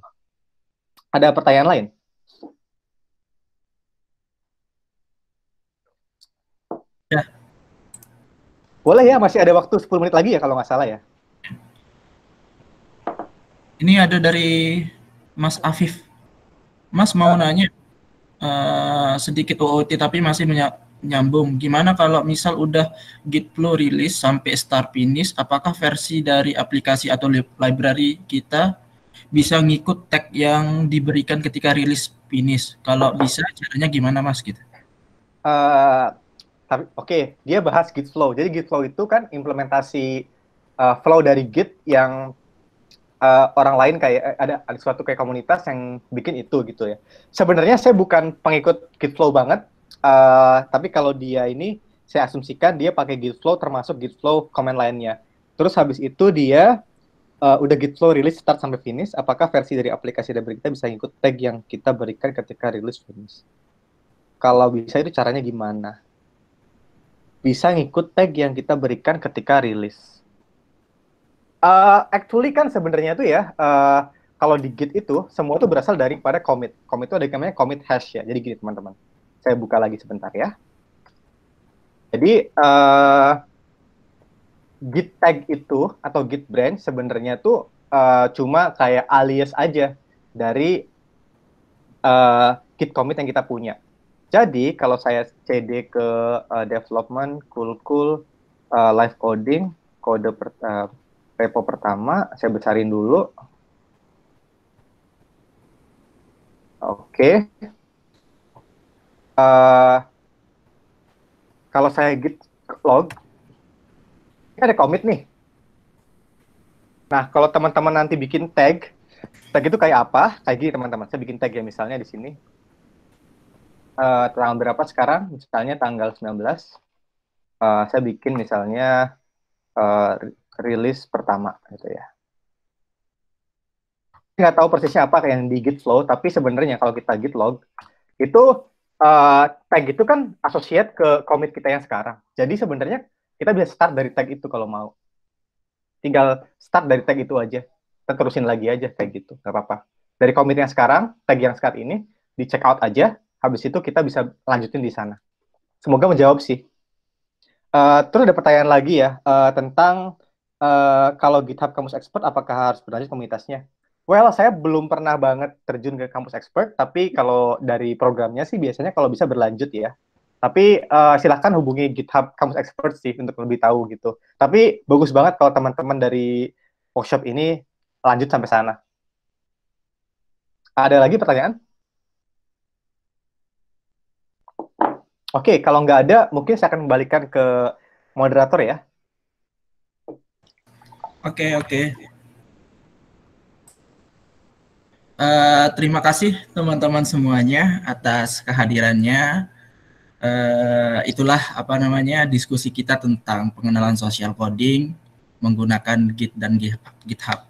Ada pertanyaan lain? Ya. Boleh ya, masih ada waktu 10 menit lagi ya kalau nggak salah ya. Ini ada dari Mas Afif. Mas mau nanya sedikit OOT tapi masih nyambung. Gimana kalau misal udah Git flow rilis sampai start finish, apakah versi dari aplikasi atau library kita bisa ngikut tag yang diberikan ketika rilis finish? Kalau bisa, caranya gimana Mas gitu? Tapi oke, dia bahas Git flow. Jadi Git flow itu kan implementasi flow dari Git yang orang lain kayak ada suatu kayak komunitas yang bikin itu gitu ya. Sebenarnya saya bukan pengikut Git flow banget, tapi kalau dia ini saya asumsikan dia pakai Git flow termasuk Git flow command lainnya. Terus habis itu dia udah Git flow rilis start sampai finish, apakah versi dari aplikasi library kita bisa ikut tag yang kita berikan ketika rilis finish? Kalau bisa itu caranya gimana? Bisa ngikut tag yang kita berikan ketika rilis. Actually kan sebenarnya tuh ya, kalau di Git itu semua tuh berasal daripada commit. Commit itu ada namanya commit hash ya. Jadi gini teman-teman, saya buka lagi sebentar ya. Jadi Git tag itu atau Git branch sebenarnya tuh cuma kayak alias aja dari Git commit yang kita punya. Jadi kalau saya cd ke development, cool, live coding, kode repo pertama, saya besarin dulu. Oke. Kalau saya git log, ini ada commit nih. Nah, kalau teman-teman nanti bikin tag itu kayak apa? Kayak gini teman-teman, saya bikin tag ya misalnya di sini. Tanggal berapa sekarang? Misalnya tanggal 19. Saya bikin misalnya rilis pertama gitu ya. Nggak tahu persisnya apa kayak yang di Git flow, tapi sebenarnya kalau kita git log itu tag itu kan associate ke commit kita yang sekarang. Jadi sebenarnya kita bisa start dari tag itu kalau mau. Tinggal start dari tag itu aja. Kita terusin lagi aja kayak gitu, nggak apa-apa. Dari commit yang sekarang, tag yang sekarang ini di check out aja. Habis itu kita bisa lanjutin di sana. Semoga menjawab sih. Terus ada pertanyaan lagi ya tentang kalau GitHub Campus Expert apakah harus berlanjut komunitasnya? Well, saya belum pernah banget terjun ke Campus Expert, tapi kalau dari programnya sih biasanya kalau bisa berlanjut ya. Tapi silahkan hubungi GitHub Campus Expert sih untuk lebih tahu gitu. Tapi bagus banget kalau teman-teman dari workshop ini lanjut sampai sana. Ada lagi pertanyaan? Oke, kalau nggak ada, mungkin saya akan kembalikan ke moderator ya. Oke. Terima kasih teman-teman semuanya atas kehadirannya. Itulah diskusi kita tentang pengenalan social coding menggunakan Git dan GitHub.